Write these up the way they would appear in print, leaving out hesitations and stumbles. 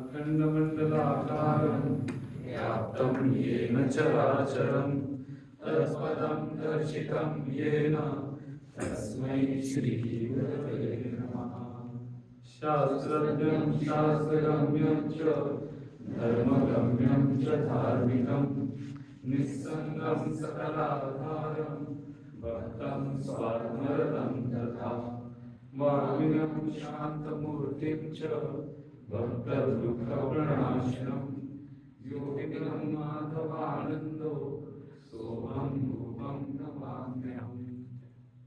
अखण्डमण्डलाकारं व्याप्तं येन चराचरं तत्पदं दर्शितं येन तस्मै श्रीगुरवे नमः। शास्त्रज्ञं शास्त्रगम्यं च धर्मगम्यं च धार्मिकं निस्सङ्गं सकलाधारं भक्तं स्वात्मरतं तथा वाग्मिनं शान्तमूर्तिं च भक्तदुःखप्रणाशनं योगिनं माधवानन्दो सोऽहं रूपं नमाम्यहम्।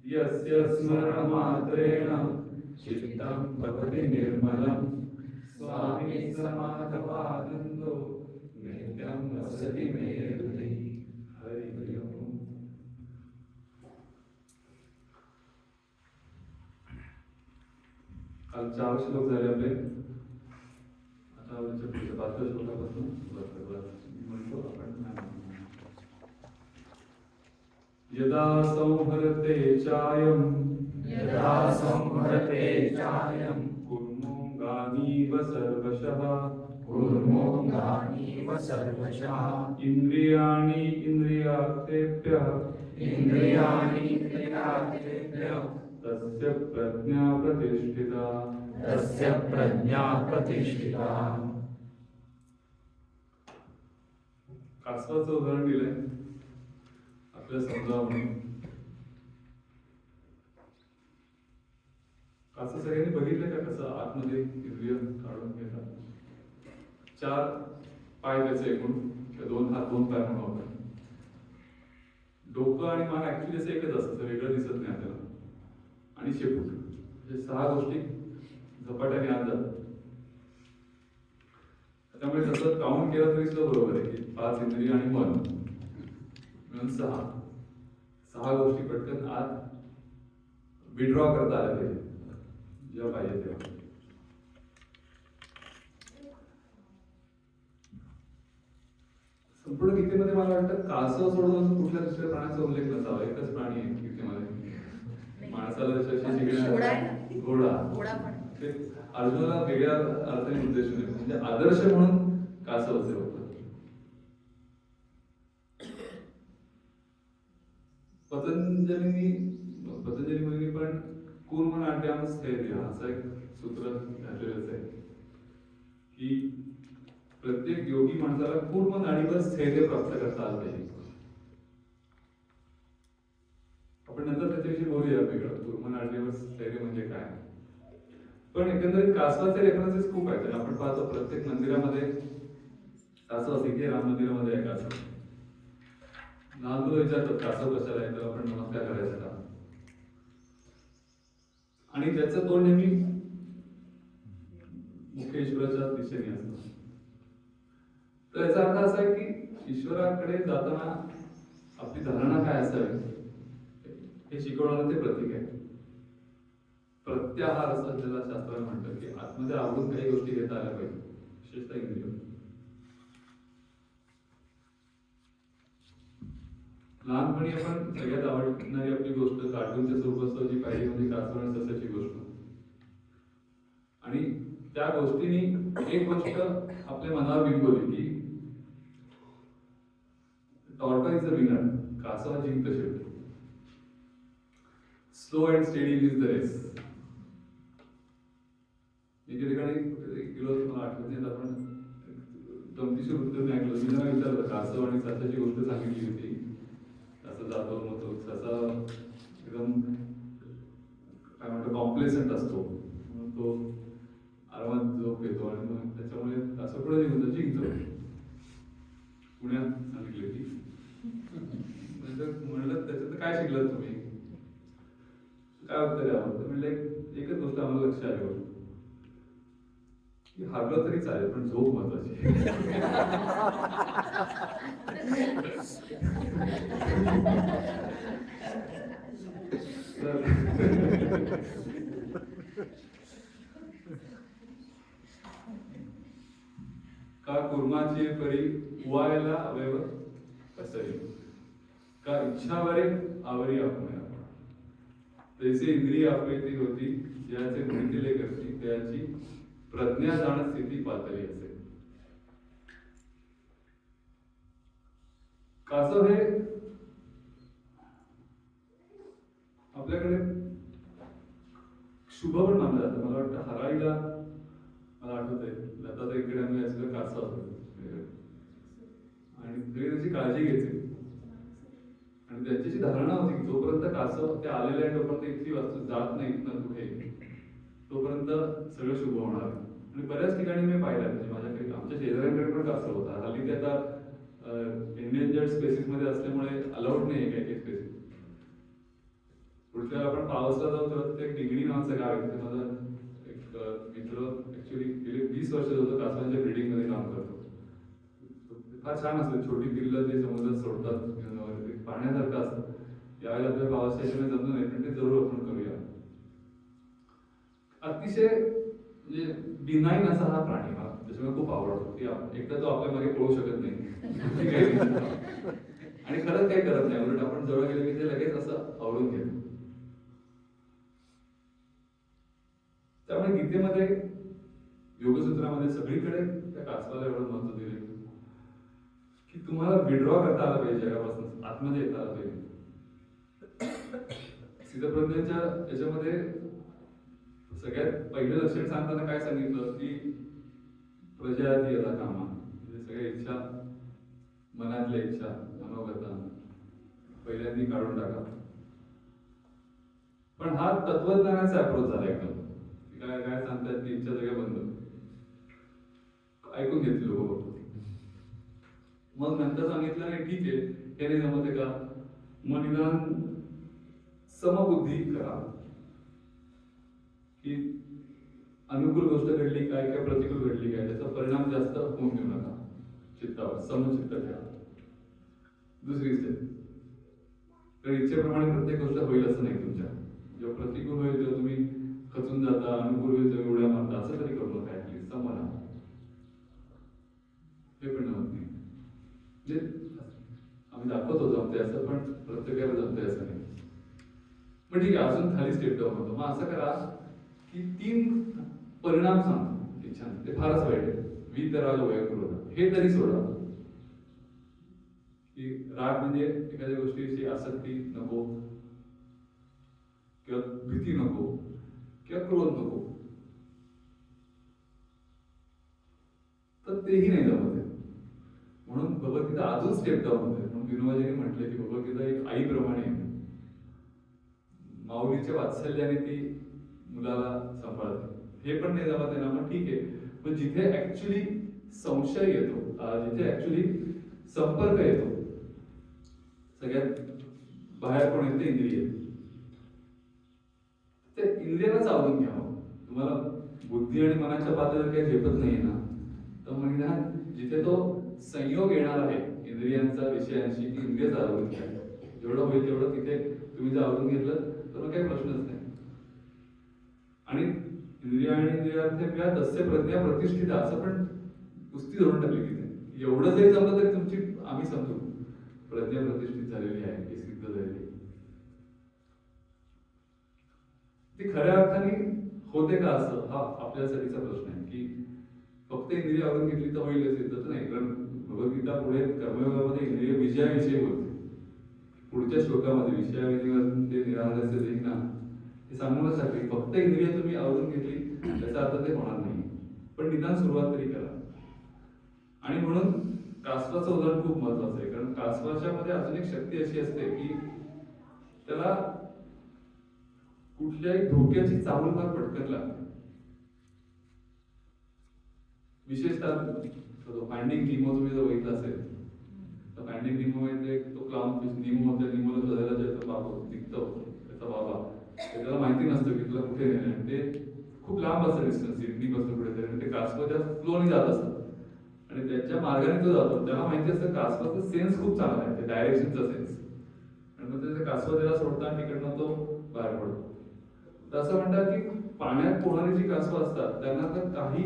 यस्य स्मरणमात्रेण चित्तं भवति निर्मलं स्वामी समाधवानन्दो नित्यं वसति मे हृदि। हरि ओम। काल 4 श्लोक झाले आपले. आता पुढच्या 5व्या श्लोकापासून म्हणतो आपण. यदा संहरते चायं कूर्मोऽङ्गानीव सर्वशः इन्द्रियाणि इन्द्रियार्थेभ्यः तस्य प्रज्ञा प्रतिष्ठिता. कासवाचं उदाहरण दिलंय आपल्या समजावं म्हणून. कासव सगळ्यांनी बघितलं का कसं आतमध्ये इंद्रिय काढून घेतात. 4 पाय त्याचे एकूण, 2 हात 2 पाय म्हणून आपण. डोकं आणि मान ऍक्च्युली असं एकच असतं, वेगळं दिसत नाही आपल्याला. आणि शेपूट, म्हणजे 6 गोष्टी झपाट्याने आत जातात. त्यामुळे तसं काउंट केलं तरी सुद्धा बरोबर आहे की 5 इंद्रिय आणि मन मिळून 6 गोष्टी पटकन आत विड्रॉ करता आल्या पाहिजे जेव्हा पाहिजे तेव्हा. संपूर्ण गीतेमध्ये मला वाटतं कासव सोडून कुठल्या दुसऱ्या प्राण्याचा उल्लेख नसावा. एकच प्राणी आहे गीतेमध्ये माणसाला त्याच्याशी शिकण्याचा. घोडा. अर्जुनाला वेगळ्या अर्थाने उद्देश नाही, म्हणजे आदर्श म्हणून कासव असे होतं. पतंजली मुनी पण कूर्मनाट्याम स्थैर्य असं एक सूत्र घातलेलंच आहे की प्रत्येक योगी माणसाला कूर्म नाडीवर स्थैर्य प्राप्त करता आलं पाहिजे. आपण नंतर त्याच्याविषयी बोलूया वेगळं कूर्म नाडीवर स्थैर्य म्हणजे काय. पण एकंदरीत कासवाचे रेफरन्सेस खूप आहेत. आपण पाहतो प्रत्येक मंदिरामध्ये कासव असे की राम मंदिरामध्ये आहे कासव. लहान मुलं विचारतात कासव कशाला आहे, तर आपण नमस्कार करायचा का. आणि त्याचं तोंड नेहमी मुख्य ईश्वराच्या दिशेने असतं. तर याचा अर्थ असा आहे की ईश्वराकडे जाताना आपली धारणा काय असावी हे शिकवणारं ते प्रतीक आहे. प्रत्याहार असं ज्याला शास्त्राने म्हणतात की आतमध्ये आवडून काही गोष्टी घेता आल्या पाहिजे, विशेषतः इंद्रिय. लहानपणी आपण सगळ्यात आवडणारी आपली गोष्ट कार्टूनच्या स्वरूपात जी पाहिजे म्हणजे कासव आणि ससाची गोष्ट. आणि त्या गोष्टीने एक गोष्ट आपल्या मनावर बिंबवली की टॉर्टॉइज इज द विनर, कासव हा जिंकतो शेवटी. Slow and steady is the race. एके ठिकाणी गेलो मला आठवत नाही, आपण गमतीशीर उत्तर नाही ऐकलं. मी त्यांना विचारलं कासव आणि ससाची गोष्ट सांगितली होती. असं जातो मग तो ससा एकदम काय म्हणतो कॉम्प्लेसंट असतो, म्हणून तो आरामात झोप येतो आणि मग त्याच्यामुळे असं पुढे निघून जिंकतो. पुण्यात सांगितले की म्हणलं त्याच्यात काय शिकलात तुम्ही, काय उत्तर यावं. तर म्हणलं एकच गोष्ट आम्हाला लक्ष आली की हारलं तरी चालेल पण झोप महत्वाची. का कुर्माची परी उवायला अवयव पसरी, का इच्छावरे आवरी आपल्या. तैसे इंद्रिय आपली होती ज्याचे म्हणिले करती त्याची प्रज्ञा जाण स्थिती पातळी असे. कासव हे आपल्याकडे शुभ पण मानलं जातं. मला वाटतं हराळीला मला आठवतंय लताताईकडे आम्ही याचं कासव असतो आणि सगळी त्याची काळजी घ्यायची आणि त्यांची धारणा होती की जोपर्यंत कासव ते आलेले आहे तोपर्यंत इतकी वस्तू जात नाही इथनं कुठे तोपर्यंत सगळं शुभ होणार. आणि बऱ्याच ठिकाणी मी पाहिलं म्हणजे माझ्याकडे आमच्या शेजाऱ्यांकडे पण कासव होता. हल्ली ते आता एंडेंजर्ड स्पेसिस मध्ये असल्यामुळे अलाउड नाही आहे काही काही स्पेसिस. पुढच्या आपण पावसला जाऊ तेव्हा ते डिंगणी नावाचं गाव आहे तिथे माझा एक मित्र ऍक्च्युली गेले 20 वर्ष होतं कासवांच्या ब्रीडिंग मध्ये काम करतो. फार छान असतं. छोटी पिल्लं ते समुद्रात सोडतात पाहण्यासारखं असतं. यावेळेला आपल्या पावसाच्या जमलं नाही पण ते जरूर आपण करूया. अतिशय म्हणजे बिनाईन असा हा प्राणी मला त्याच्यामुळे खूप आवडतो की एकदा तो आपल्या मागे पळू शकत नाही आणि खरंच काही करत नाही. उलट आपण जवळ गेलो की ते लगेच असं आवडून घेतो. त्यामुळे गीतेमध्ये योगसूत्रामध्ये सगळीकडे त्या कासवाला एवढं महत्व दिले की तुम्हाला विड्रॉ करता आला पाहिजे जगापासून, आतमध्ये येता आला पाहिजे. स्थितप्रज्ञाच्या याच्यामध्ये सगळ्यात पहिलं लक्षण सांगताना काय सांगितलं की प्रजाती यथा कामा, म्हणजे सगळ्या इच्छा मनातल्या इच्छा मनोगता पहिल्यांदा काढून टाका. पण हा तत्वज्ञानाचा अप्रोच झाला एकदम. काय काय सांगतात की इच्छा सगळ्या बंद ऐकून घेतली लोक. मग नंतर सांगितलं नाही ठीक आहे हे नाही जमते का मग निदान समबुद्धी करा की अनुकूल गोष्ट घडली काय काय प्रतिकूल घडली काय त्याचा परिणाम जास्त होऊन देऊ नका चित्तावर, समचित्त ठेवा. दुसरी स्टेप, तर इच्छेप्रमाणे प्रत्येक गोष्ट होईल असं नाही. तुमच्या जेव्हा प्रतिकूल होईल तेव्हा तुम्ही खचून जाता, अनुकूल होईल तेव्हा उड्या मारता, असं तरी करू नका. ऍटलीस्ट समजा हे पण होत नाही. म्हणजे आम्ही दाखवतो जमते असं पण प्रत्येकाला जमते असं नाही. पण ठीक आहे अजून खाली स्टेप डाऊन होतो. मग असं करा की 3 परिणाम सांग इच्छा ते फारच वाईट आहे. वितराग वयक्रोध हे तरी सोडा की राग म्हणजे एखाद्या गोष्टीची आसक्ती नको किंवा भीती नको किंवा क्रोध नको, तर तेही नाही जमत आहे. म्हणून भगवद्गीता अजून स्टेप डाऊन होते. म्हणून विनोबाजीने म्हटले की भगवद्गीता एक आईप्रमाणे माऊलीच्या वात्सल्याने ती मुलाला सांभाळते. हे पण नाही जमत आहे ना मग ठीक आहे. पण जिथे ऍक्च्युली संशय येतो, जिथे ऍक्च्युली संपर्क येतो, सगळ्यात बाहेर कोण येते इंद्रिय, ते इंद्रियालाच आवडून घ्यावं. तुम्हाला बुद्धी आणि मनाच्या पातळीवर काही झेपत नाही ना तर मग जिथे तो संयोग येणार आहे इंद्रियांचा विषयांशी की इंद्रियच आवडून घ्या. जेवढं होईल तेवढं तिथे तुम्ही जर आवडून घेतलं तर मग काही प्रश्नच नाही. आणि इंद्रिया आणि इंद्रियार्थ्या तस्य प्रज्ञा प्रतिष्ठित असं पण पुस्ती धरून टाकली तिथे. एवढं जरी जमलं तरी तुमची आम्ही समजू प्रज्ञा प्रतिष्ठित झालेली आहे की सिद्ध झालेली. ती खऱ्या अर्थाने होते का असं हा आपल्यासाठीचा प्रश्न आहे की फक्त इंद्रिय आवडून घेतली तर होईल सिद्ध तर नाही. कारण भगवद्गीता पुढे कर्मयोगामध्ये इंद्रिय विषयाविषयी बोलते. पुढच्या श्लोकामध्ये विषयाविषयी ते निराहारस्य देईना हे सांगूनच टाकले. फक्त इंद्रिय तुम्ही आवडून घेतली त्याचा अर्थ ते होणार नाही. पण निदान सुरुवात तरी करा. आणि म्हणून कासवाचं उदाहरण खूप महत्वाचं आहे. कारण कासवाच्या मध्ये अजून एक शक्ती अशी असते की त्याला कुठल्याही धोक्याची चाहूल फार पटकन लागते. विशेषतः फाइंडिंग निमो तुम्ही जर बघितलं असेल तर फाइंडिंग निमो मध्ये तो क्लाउन फिश निमो होता. निमोला शोधायला जायचं बाबा निघतो त्याचा बाबा त्याला माहिती नसतं की तुला कुठे नेलं. ते खूप लांब असतं डिस्टन्स सिडनी पासून कुठेतरी. ते कासवाच्या फ्लोने जात असतात आणि त्याच्या मार्गाने तो जातो. त्याला माहिती असतं कासवाचा सेन्स खूप चांगला आहे, ते डायरेक्शनचा सेन्स. आणि मग ते कासवा त्याला सोडतात तिकडनं तो बाहेर पडतो. तर असं म्हणतात की पाण्यात पोहणारी जी कासवं असतात त्यांना तर काही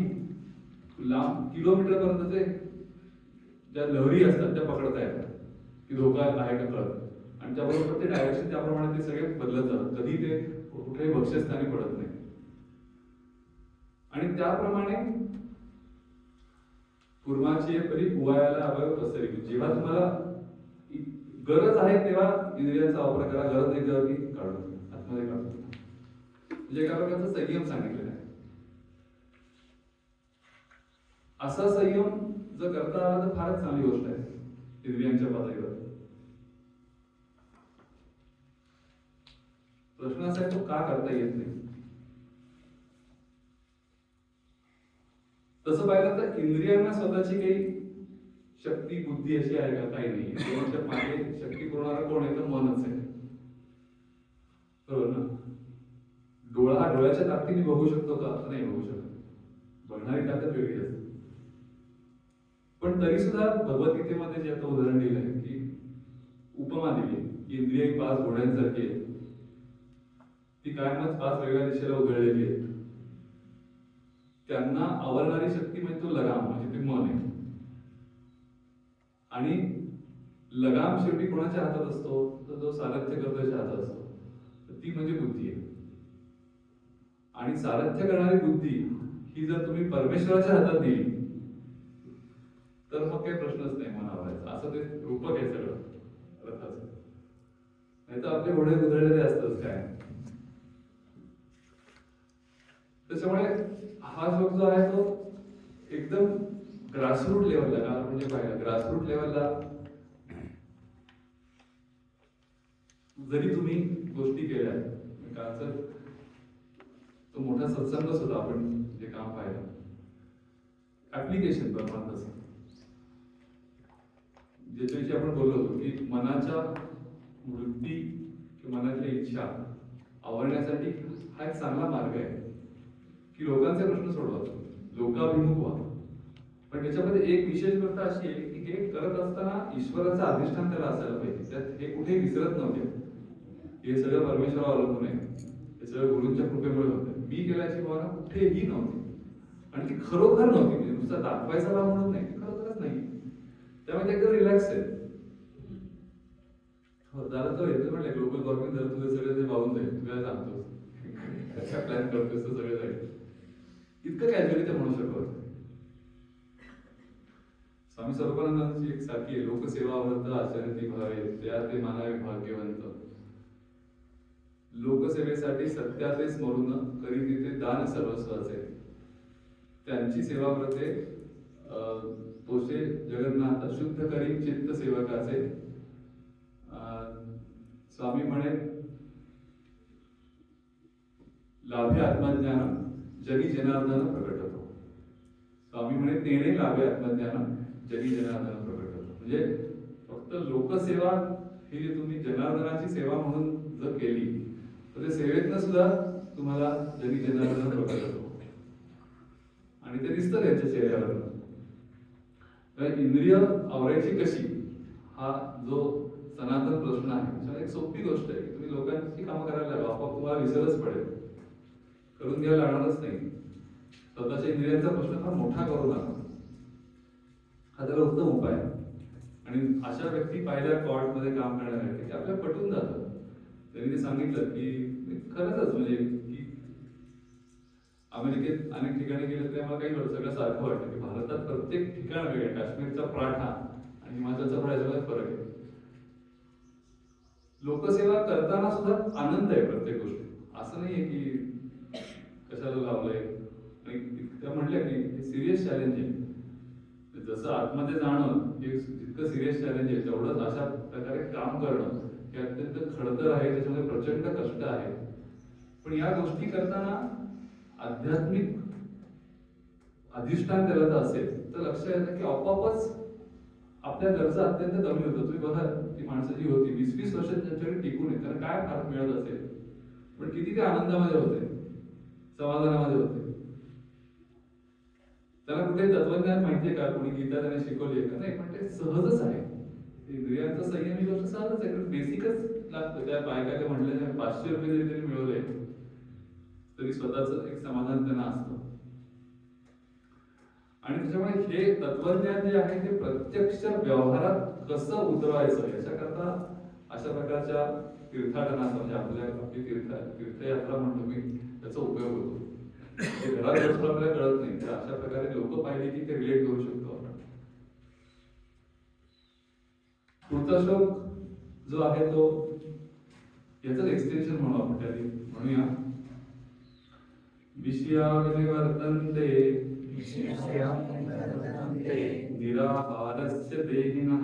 लांब किलोमीटर पर्यंत ज्या लहरी असतात त्या पकडता येतात की धोका आहे का कळत. आणि त्याबरोबर ते डायरेक्शन त्याप्रमाणे ते सगळे बदलत जातात. कधी ते कुठेही भक्ष्यस्थानी पडत नाही. आणि त्याप्रमाणे पूर्वाची परी उवायाला अवयव पसरली. जेव्हा तुम्हाला गरज आहे तेव्हा इंद्रियांचा वापर करा, गरज नाही तेव्हा ती काढून आतमध्ये काढून. म्हणजे एका प्रकारचा संयम सांगितलेला आहे. असा संयम जर करता आला तर फारच चांगली गोष्ट आहे इंद्रियांच्या पातळीवर. प्रश्न असा आहे तो का करता येत नाही. तसं पाहिलं तर इंद्रियांना स्वतःची काही शक्ती बुद्धी अशी आहे का? काही नाही. त्यांच्या मागे शक्ती पुरवणारा कोण आहे तर मनच आहे, बरोबर ना. डोळा हा डोळ्याच्या ताकदीने बघू शकतो का? नाही बघू शकत. बघणारी ताकद वेगळी असते. पण तरी सुद्धा भगवद्गीतेमध्ये जे आता उदाहरण दिलंय की उपमा दिली की इंद्रिय 5 घोड्यांसारखी आहे, ती कायमच 5 वेगळ्या दिशेला उधळलेली आहेत. त्यांना आवरणारी शक्ती म्हणजे तो लगाम, म्हणजे ते मन आहे. आणि लगाम शेवटी कोणाच्या हातात असतो तर जो सारथ्य करण्याच्या हातात असतो, तर ती म्हणजे बुद्धी आहे. आणि सारथ्य करणारी बुद्धी ही जर तुम्ही परमेश्वराच्या हातात दिली तर मग काही प्रश्नच नाही मन आवरायचा. असं ते रूपक आहे सगळं रथाचं. नाही तर आपले घोडे उधळलेले असतात काय. त्याच्यामुळे हा श्लोक जो आहे तो एकदम ग्रासरूट लेवलला, काल आपण जे पाहिलं ग्रासरूट लेवलला जरी तुम्ही गोष्टी केल्या, कालचा तो मोठा सत्संगच होता आपण जे काम पाहिलं, ऍप्लिकेशन परमानंद ज्याच्याविषयी आपण बोललो होतो की मनाच्या वृत्ती किंवा मनातल्या इच्छा आवरण्यासाठी हा एक चांगला मार्ग आहे की लोकांचे प्रश्न सोडवा, लोकाभिमुख व्हा. पण त्याच्यामध्ये एक विशेष गोष्ट अशी आहे की हे करत असताना ईश्वराचं अधिष्ठान त्याला असायला पाहिजे. त्यात हे कुठे विसरत नव्हते. हे सगळं परमेश्वरावर अवलंबून आहे. हे सगळं गुरूंच्या कृपेमुळे होतं. मी केल्याची भावना कुठेही नव्हती आणि ती खरोखर नव्हती. म्हणजे नुसता दाखवायचा भाव म्हणून नाही, खरोखरच नाही. त्यामुळे ते एकदम रिलॅक्स आहे. हो झालं तर येतं म्हटलं ग्लोबल वॉर्मिंग झालं, तुझे सगळे ते वाहून जाईल, तुला सांगतोस काय प्लॅन करतोस तर सगळे जाईल. इतकं कॅज्युअली ते म्हणू शकत. स्वामी सर्वानंदांची एक सारखी आहे, लोकसेवा व्रत आचरती भावे त्या ते मानावे भाग्यवंत. लोकसेवेसाठी सत्याचे स्मरून करी तिथे दान सर्वस्वाचे. त्यांची सेवा व्रते तोषे जगन्नाथ शुद्ध करी चित्त सेवकाचे. स्वामी म्हणे लाभे आत्मज्ञान जगी जनार्दन प्रकट होतो. स्वामी म्हणे तेने लाभे आत्मज्ञान जगी जनार्दन प्रकट होतो. म्हणजे फक्त लोकसेवा ही जी तुम्ही जनार्दनाची सेवा म्हणून जर केली तर त्या सेवेतनं सुद्धा तुम्हाला जगी जनार्दन प्रकट होतो आणि ते दिसतं त्यांच्या चेहऱ्यावर. इंद्रिय आवरायची कशी हा जो सनातन प्रश्न आहे, एक सोपी गोष्ट आहे की तुम्ही लोकांची कामं करायला लागा, आपोआप तुम्हाला विसरच पडेल, करून घ्यायला लागणारच नाही. स्वतःच्या इंद्रियांचा प्रश्न फार मोठा करू नका, हा त्याला उत्तम उपाय आहे. आणि अशा व्यक्ती पाहिल्या कॉर्टमध्ये काम करणाऱ्या की आपल्याला पटून जातं. त्यांनी ते सांगितलं की खरंच म्हणजे की अमेरिकेत अनेक ठिकाणी गेले तरी आम्हाला काही सगळं सारखं वाटतं की भारतात प्रत्येक ठिकाण वेगळं. काश्मीरचा पराठा आणि हिमाचलचा पराठा फरक आहे. लोकसेवा करताना सुद्धा आनंद आहे प्रत्येक गोष्टी. असं नाहीये की कशाला लावलंय. आणि त्या म्हटल्या की हे सिरियस चॅलेंज आहे. जसं आतमध्ये जाणं हे जितकं सिरियस चॅलेंज आहे, तेवढंच अशा प्रकारे काम करणं हे अत्यंत खडतर आहे. त्याच्यामध्ये प्रचंड कष्ट आहे. पण या गोष्टी करताना आध्यात्मिक अधिष्ठान त्याला जर असेल तर लक्षात येतं की आपोआपच आपल्या गरजा अत्यंत कमी होतात. तुम्ही बघा ती माणसं जी होती 20-20 वर्ष त्यांच्याकडे टिकून आहे, त्यांना काय फार मिळत असेल, पण किती ते आनंदामध्ये होते, समाधानामध्ये होते. त्याला कुठे तत्वज्ञान माहितीये का, कोणी गीता त्याने शिकवली का? नाही, पण ते सहजच आहे. इंद्रियांचा संयम ही गोष्ट सहजच आहे, बेसिकच लागतं. त्या बायकाला म्हटलं 500 रुपये जरी त्यांनी मिळवले तरी स्वतःच एक समाधान त्यांना असतं. आणि त्याच्यामुळे हे तत्वज्ञान जे आहे ते प्रत्यक्ष व्यवहारात कसं उतरवायचं याच्याकरता अशा प्रकारच्या तीर्थाटनाचा, म्हणजे आपली तीर्थयात्रा म्हणतो मी, त्याचा उपयोग होतो. ते घरात बसून आपल्याला कळत नाही, तर अशा प्रकारे लोक पाहिली की ते रिलेट करू शकतो आपण. पुढचा श्लोक जो आहे तो याचं एक्सटेन्शन म्हणू आपण त्याला म्हणूया विषयाविने वर्तन्ते निराहारस्य देहिनः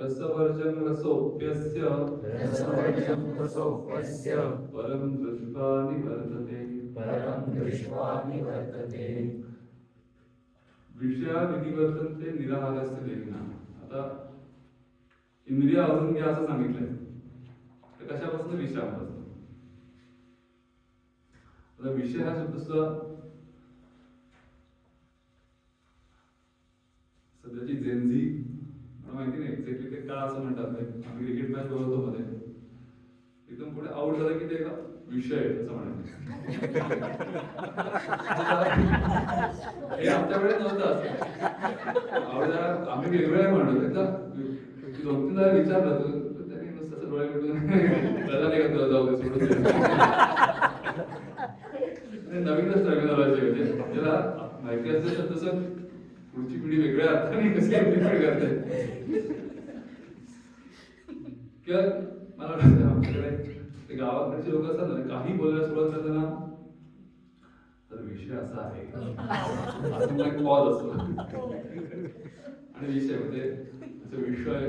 रसवर्जं रसोप्यस्य परं दृष्ट्वा निवर्तते विषयाविनी वर्तन्ते निराहारस्य देहिनः. आता इंद्रिय आवरून घ्या असं सांगितलंय तर कशापासून विषयापासून. आता विषय हा शब्द सुद्धा सध्याची जेनझी मला माहिती नाही एक्झॅक्टली ते का असं म्हणतात. आम्ही क्रिकेट मॅच बघतो मध्ये एकदम पुढे आउट झालं की ते का विषय असं म्हणायचं. हे आमच्याकडे नव्हतं असं आउट झाला आम्ही वेगवेगळ्या म्हणतो एकदा 2-3 वेळा विचारलं तर त्यांनी नुसतं असं डोळे मिटून त्याला नाही का तुला जाऊ दे सोडून नवीनच टर्मिनॉलॉजी होते ज्याला माहिती असेल तर तसं पुढची पिढी वेगळ्या अर्थाने कशी इम्प्लिमेंट करते. किंवा मला वाटतं आमच्याकडे ते गावाकडचे लोक असतात ना काही बोलायला सुरुवात करताना तर विषय असा आहे असं एक पॉज असतो आणि विषय म्हणजे विषय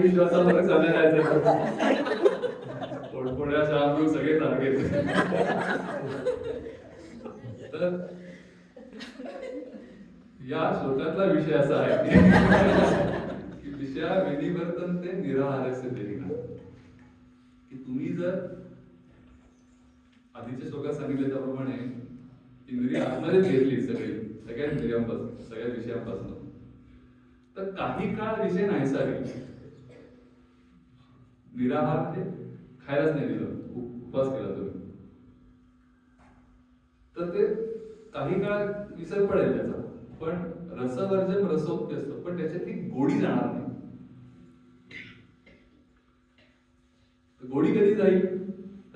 विश्वासा फरक सांगायचा पोटपोड्या शामरू सगळे सारखे. तर या श्लोकातला विषय असा आहे की विषया विनिवर्तन्ते निराहारस्य देहिनः. की तुम्ही जर आधीच्या श्लोकात सांगितले त्याप्रमाणे इंद्रिय आतमध्ये घेतली सगळ्या इंद्रियांपासून सगळ्या विषयांपासून तर काही काळ विषय नाहीसा होईल. निराहार म्हणजे खायलाच नाही दिलं उपवास केला तुम्ही तर ते काही काळ विसर पडेल त्याचा पण रसवर्जन रसोक्ती असतं पण त्याच्यातली गोडी जाणार नाही. गोडी कधी जाईल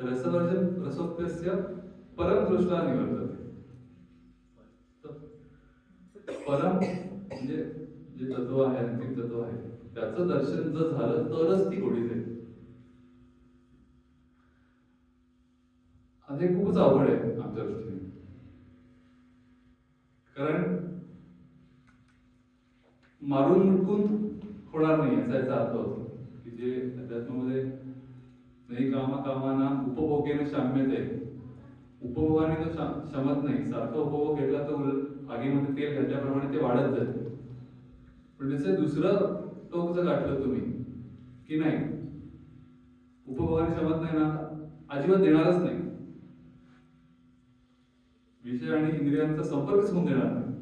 रसवर्जन रसोक्त्यस्य परम दृष्ट्या निवर्तते. परम म्हणजे जे तत्व आहे अंतिम तत्व आहे त्याचं दर्शन जर झालं तरच ती गोडी जाईल. आता हे खूपच अवघड आहे आमच्या दृष्टीने कारण मारून मुटकून होणार नाही याचा अर्थ होतो की जे अध्यात्मामध्ये नाही कामाना उपभोगेने शाम्यते उपभोगाने तो शमत नाही. सारखा उपभोग घेतला तर आगीमध्ये तेल घातल्याप्रमाणे ते वाढत जाते. पण त्याचं दुसरं टोक जर गाठलं तुम्ही की नाही उपभोगाने शमत नाही ना अजिबात देणारच नाही. विषय आणि इंद्रियांचा संपर्कच होऊन देणार नाही.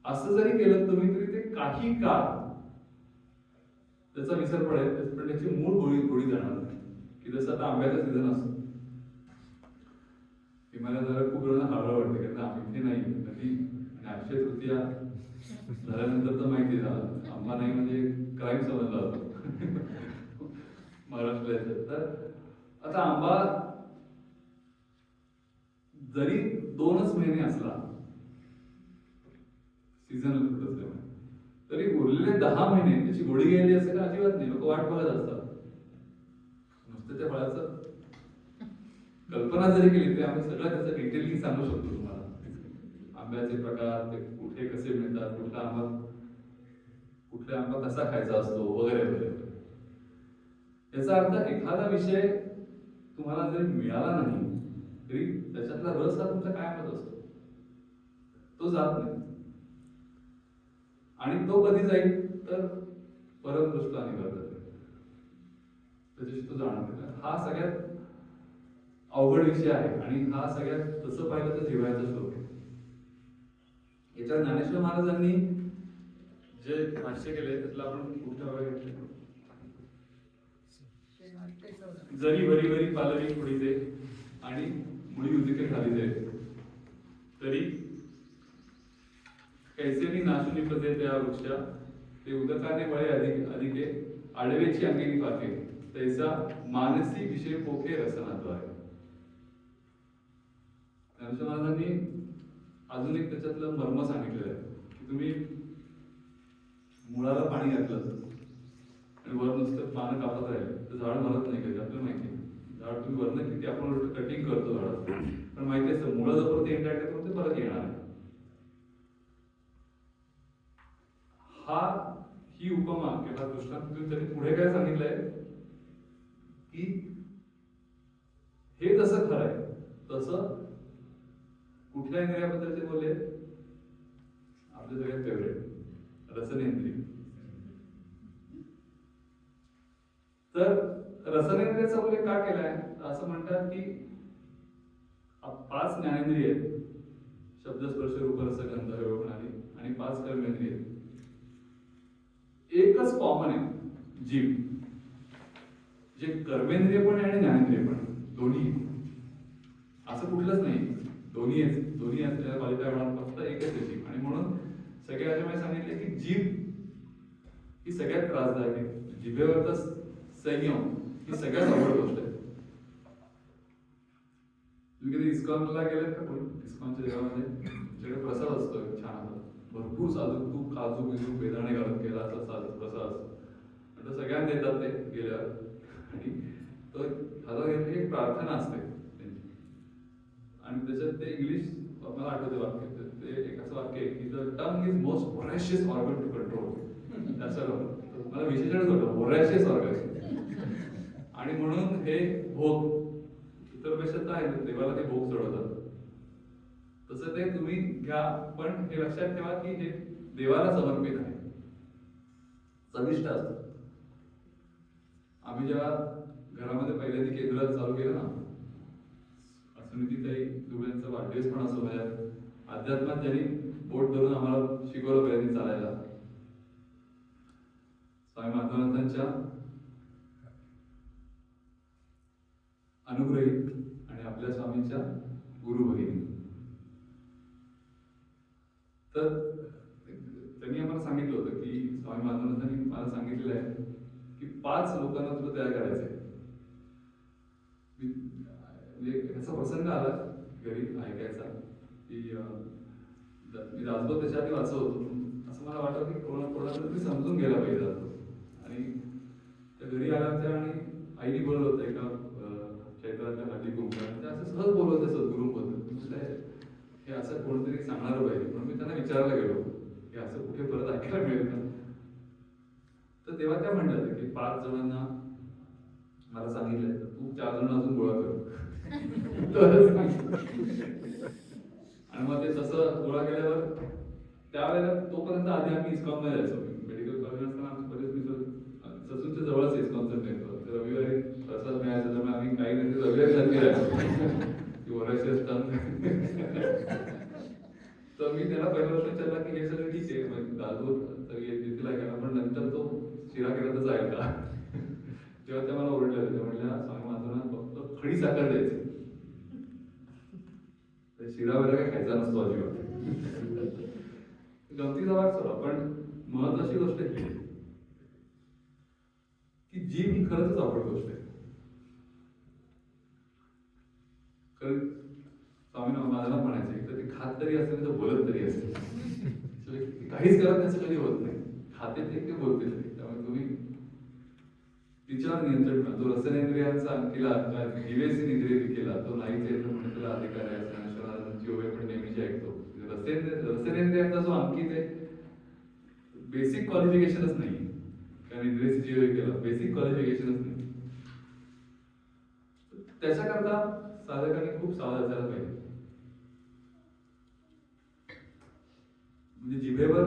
असं जरी केलं तुम्ही तरी ते काही काळ त्याचा विसर पडेल पण त्याची मूळ गोडी जाणार नाही. की जसं आता आंब्याचा सीझन असतो की मला जरा खूप वेळा हळहळ वाटते कारण आम्ही इथे नाही कधी अक्षय तृतीया झाल्यानंतर तर माहिती झालं आंबा नाही म्हणजे क्राईम समजला होतो महाराष्ट्रात. तर आता आंबा जरी 2च महिने असला सीझनल फ्रूट असल्यामुळे तरी उरलेले 10 महिने त्याची गोडी गेली असेल का अजिबात नाही. लोक वाट बघत असतात नुसतं त्या फळाचं कल्पना जरी केली तरी आम्ही सगळं त्याचं डिटेलिंग सांगू शकतो तुम्हाला. आंब्याचे प्रकार ते कुठे कसे मिळतात कुठला आंबा कसा खायचा असतो वगैरे वगैरे. याचा अर्थ एखादा विषय तुम्हाला जरी मिळाला नाही तरी त्याच्यातला रस हा तुमचा कायमच असतो तो जात नाही. आणि तो कधी जाईल तर परमदृष्टा निवर्तते त्याच्याशी तो जाणार. हा सगळ्यात अवघड विषय आहे आणि हा सगळ्यात तसं पाहिलं तर जिव्हाळ्याचा श्लोक आहे. याच्या ज्ञानेश्वर महाराजांनी जे भाष्य केले त्यातलं आपण पुढच्या वेळेला घेतलं. जरी वरी वरी पालवी पुढीचे आणि मुळी उदिके खाली जाईल तरी कैसेनी नाशू निपजे त्या वृक्षा ते उदकाने वळे अधिके आडवेची अंगिनी पाके तैसा मानसी विषय पोखे रसनाद्वारे. ज्ञानेश्वर महाराजांनी अजून एक त्याच्यातलं मर्म सांगितलेलं आहे की तुम्ही मुळाला पाणी घातलं आणि वर नुसतं पानं कापत राहिले तर झाड मरत नाही कधी, आपल्याला माहिती आहे. झाड तुम्ही वरनं किती आपण कटिंग करतो झाडाचं, पण माहिती असतं मुळं जोपर्यंत इंटॅक्ट आहे ते परत येणार आहे. ही उपमा किंवा दृष्टांतून त्यांनी पुढे काय सांगितलंय की हे जसं खरं आहे तसं कुठल्या इंद्रियाबद्दल ते बोलले, आपले सगळ्यात फेवरेट रसनेंद्रिय. तर रसनेंद्रियाचा उल्लेख का केलाय, असं म्हणतात की 5 ज्ञानेंद्रिय आहेत, शब्द स्पर्श रूप रस गंध प्रणाली, आणि 5 कर्मेंद्रिय आहेत. एकच कॉमन आहे, जीव. जे कर्मेंद्रिय पण आहे आणि ज्ञानेंद्रिय पण, दोन्ही. असं कुठलंच नाही, दोन्ही असलेल्या क्वालिफाय फक्त एकच आहे जीव. आणि म्हणून सगळ्या याच्यामध्ये सांगितले की जीव ही सगळ्यात त्रासदायक आहे. जिभेवरचा संयम ही सगळ्यात अवघड गोष्ट आहे. तुम्ही कधी इस्कॉनला गेलेत का? कोणी इस्कॉनच्या जगामध्ये तुमच्याकडे प्रसाद असतो छान, भरपूर साधू तूप काजू बिजू बेदाणे घालून केला असा प्रसाद असतो. आता सगळ्यांना देतात ते गेल्यावर, आणि तो हातात एक प्रार्थना असते त्यांची, आणि त्याच्यात ते इंग्लिश मला आठवते वाक्य, ते एक असं वाक्य आहे की the tongue is most voracious organ to control. त्याचं मला विशेषणच होतं, व्होरॅशियस ऑर्गन. आणि म्हणून हे भोग इतर पेक्षा आहे, देवाला ते भोग चढवतात, तसं ते तुम्ही घ्या, पण हे लक्षात ठेवा की हे देवाला समर्पित आहे, चविष्ट असतं. आम्ही जेव्हा घरामध्ये पहिल्यांदा केंद्रात चालू केलं ना, सुनीतीताई दुबेंचा वाढदिवस पण असो, माझ्या अध्यात्मात ज्यांनी बोट धरून आम्हाला शिकवलं पहिल्यांदा चालायला, स्वामी माधवानंदांच्या अनुग्रहित आणि आपल्या स्वामींच्या गुरु भगिनी. तर त्यांनी आम्हाला सांगितलं होतं की स्वामी माधवानंदांनी मला सांगितलेलं आहे की 5 लोकांना तुला तयार करायचंय. म्हणजे ह्याचा प्रसंग आला घरी ऐकायचा की मी राजभर त्याच्या आधी वाचत होतो, असं मला वाटतं की कोणाला मी समजून गेला पाहिजे जातो. आणि त्या घरी आल्या होत्या आणि आईने बोलवलं होतं एका चैत्राच्या हल्ली कुंभार, ते असं सहज बोलवत होते सद्गुरूंबद्दल. हे असं कोणतरी सांगणार पाहिजे, म्हणून मी त्यांना विचारायला गेलो की असं कुठे परत ऐकायला मिळेल का. तर तेव्हा त्या म्हणल्या की 5 जणांना मला सांगितलंय, तर तू 4 जण अजून गोळा कर. आणि मग ते तसं गोळा केल्यावर त्यावेळेला तोपर्यंत आधी आम्ही इस्कॉनला जायचो. मेडिकल कॉलेज असताना आमची बरेच मित्र ससूनच्या जवळच इस्कॉनचं नेमकं, तर रविवारी प्रसाद मिळायचा, त्यामुळे आम्ही काही नाही रविवारी सारखे जायचो की वरायचे असतात. तर मी त्याला पहिला प्रश्न विचारला की हे सगळं ठीक आहे, दादू तर येथील ऐकायला, पण नंतर तो शिरा केला तर जाईल का? तेव्हा त्या मला ओरडल्या होत्या, म्हणल्या स्वामी माधवांना फक्त खडी साखर द्यायची, शिरा वगैरे काय खायचा नसतो अजिबात. गमतीचा भाग सोडा, पण महत्वाची गोष्ट ही की जीव ही खरंच अवघड गोष्ट आहे. कारण स्वामी महाराजांना म्हणायचे तर ते खात तरी असते तर बोलत तरी असते, काहीच करत त्याचं कधी होत नाही. खाते ते बोलते तरी. त्यामुळे तुम्ही तिच्यावर नियंत्रण करा. जो रसनेंद्रियांचा केला, जीवेसी इंद्रिय केला, तो नाहीच आहे तर म्हणजे त्याला अधिकार आहे. ज्ञानेश्वरांची ओवे पण नेहमीची ऐकतो. रसनेंद्रियांचा जो अंकित आहे, बेसिक क्वालिफिकेशनच नाही, कारण इंद्रियची जीव केला, बेसिक क्वालिफिकेशनच नाही. त्याच्याकरता साधकांनी खूप सावध असायला पाहिजे. म्हणजे जिभेवर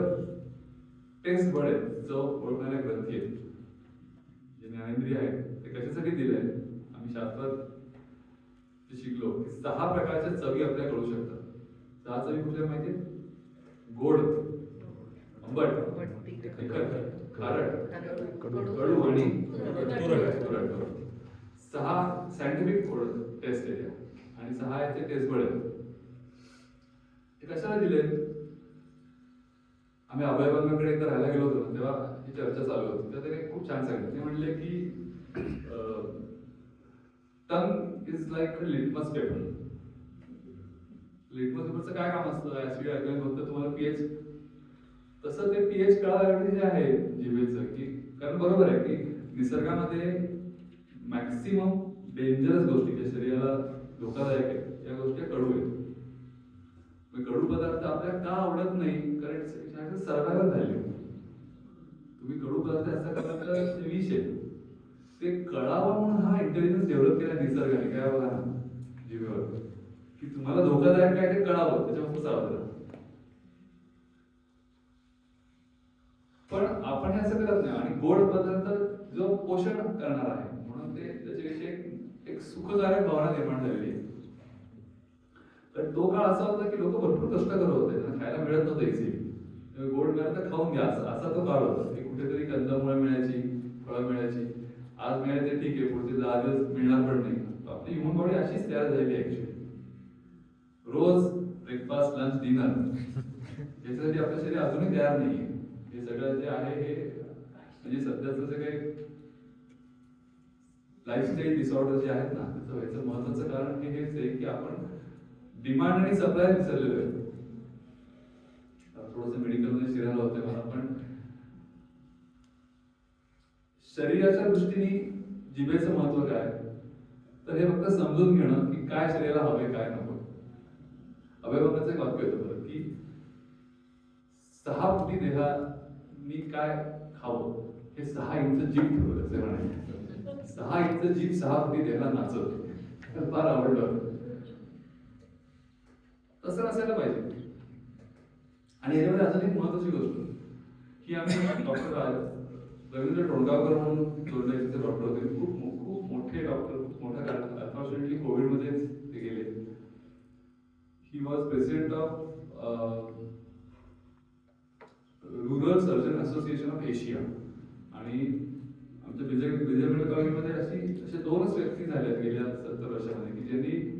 टेस्ट बड आहेत, जो ओळखणाऱ्या ग्रंथी आहेत, जे ज्ञानेंद्रिय आहेत, ते कशासाठी दिले आहेत. आम्ही शास्त्रात शिकलो की 6 प्रकारच्या चवी आपल्या कळू शकतात. 6 चवी कुठल्या माहिती? गोड, आंबट, तिखट, खारट, कडू आणि तुरट. 6 सायंटिफिक टेस्ट आहेत आणि 6 याचे टेस्ट बड आहेत. हे कशाला दिले? आम्ही अभयबाबांकडे एकदा राहायला गेलो होतो, तेव्हा ही चर्चा चालू होती. तर त्याने खूप छान सांगितलं. ते म्हणले की tongue is like a litmus paper. Litmus पेपरचं काय काम असतं? ऍसिड अल्कलाइन होतं, तुम्हाला पीएच तसं ते पीएच कळावं जे आहे जिभेचं, की कारण बरोबर आहे की निसर्गामध्ये मॅक्सिमम डेंजरस गोष्टी ज्या शरीराला धोकादायक आहेत या गोष्टी कडू आहेत. कडू पदार्थ आपल्याला का आवडत नाही, कारण सर्वायवल व्हॅल्यू. तुम्ही कडू पदार्थ असा करा तर ते विष आहे. ते कळावं म्हणून हा इंटेलिजन्स डेव्हलप केला निसर्गाने, काय बघा ना जीवेवर, की तुम्हाला धोकादायक काय ते कळावं, त्याच्यापासून सावध राहा. पण आपण हे असं करत नाही. आणि गोड पदार्थ जो पोषण करणार आहे म्हणून ते त्याच्याविषयी एक सुखकारक भावना निर्माण झालेली आहे. तर तो काळ असा होता की लोक भरपूर कष्ट करत होते, त्यांना खायला मिळत नव्हतं इझिली. गोड मिळालं तर खाऊन घ्या असा तो काळ होता की कुठेतरी कंदमुळं मिळायची, फळं मिळायची. आज मिळाले ते ठीक आहे, पुढचे 10 दिवस मिळणार पण नाही. आपली ह्युमन बॉडी अशीच तयार झालेली आहे ऍक्च्युली. रोज ब्रेकफास्ट, लंच, डिनर याच्यासाठी आपलं शरीर अजूनही तयार नाहीये. हे सगळं जे आहे हे म्हणजे सध्याचं जे काही लाईफस्टाईल डिसऑर्डर जे आहेत ना, त्याचं व्हायचं महत्वाचं कारण हेच आहे की आपण डिमांड आणि सप्लाय विसरलेलो आहे. थोडस मेडिकल मध्ये शिरायला होतंय मला, पण शरीराच्या दृष्टीने जिभेचं महत्व काय, तर हे फक्त समजून घेणं की काय शरीराला हवे काय नको. अभयभंगाचं एक वाक्य होतं बरं की 6 फुटी देहानी काय खावं हे 6 इंच जीभ ठरवलं, असे म्हणाले. 6 इंच जीभ 6 फुटी देहाला नाचवते. फार आवडलं. तसं नसायला पाहिजे. आणि याच्यामध्ये अजून एक महत्वाची गोष्ट की आम्ही डॉक्टर रवींद्र टोणगावकर म्हणून जोडण्याचे डॉक्टर होते, खूप मोठे डॉक्टर, खूप मोठा कार्यक्रम. अनफॉर्च्युनेटली कोविडमध्येच ते गेले. He was president of rural surgeon association of Asia. आणि आमच्या विजय मेडिकल कॉलेजमध्ये असे 2च व्यक्ती झाल्या गेल्या 70 वर्षामध्ये की ज्यांनी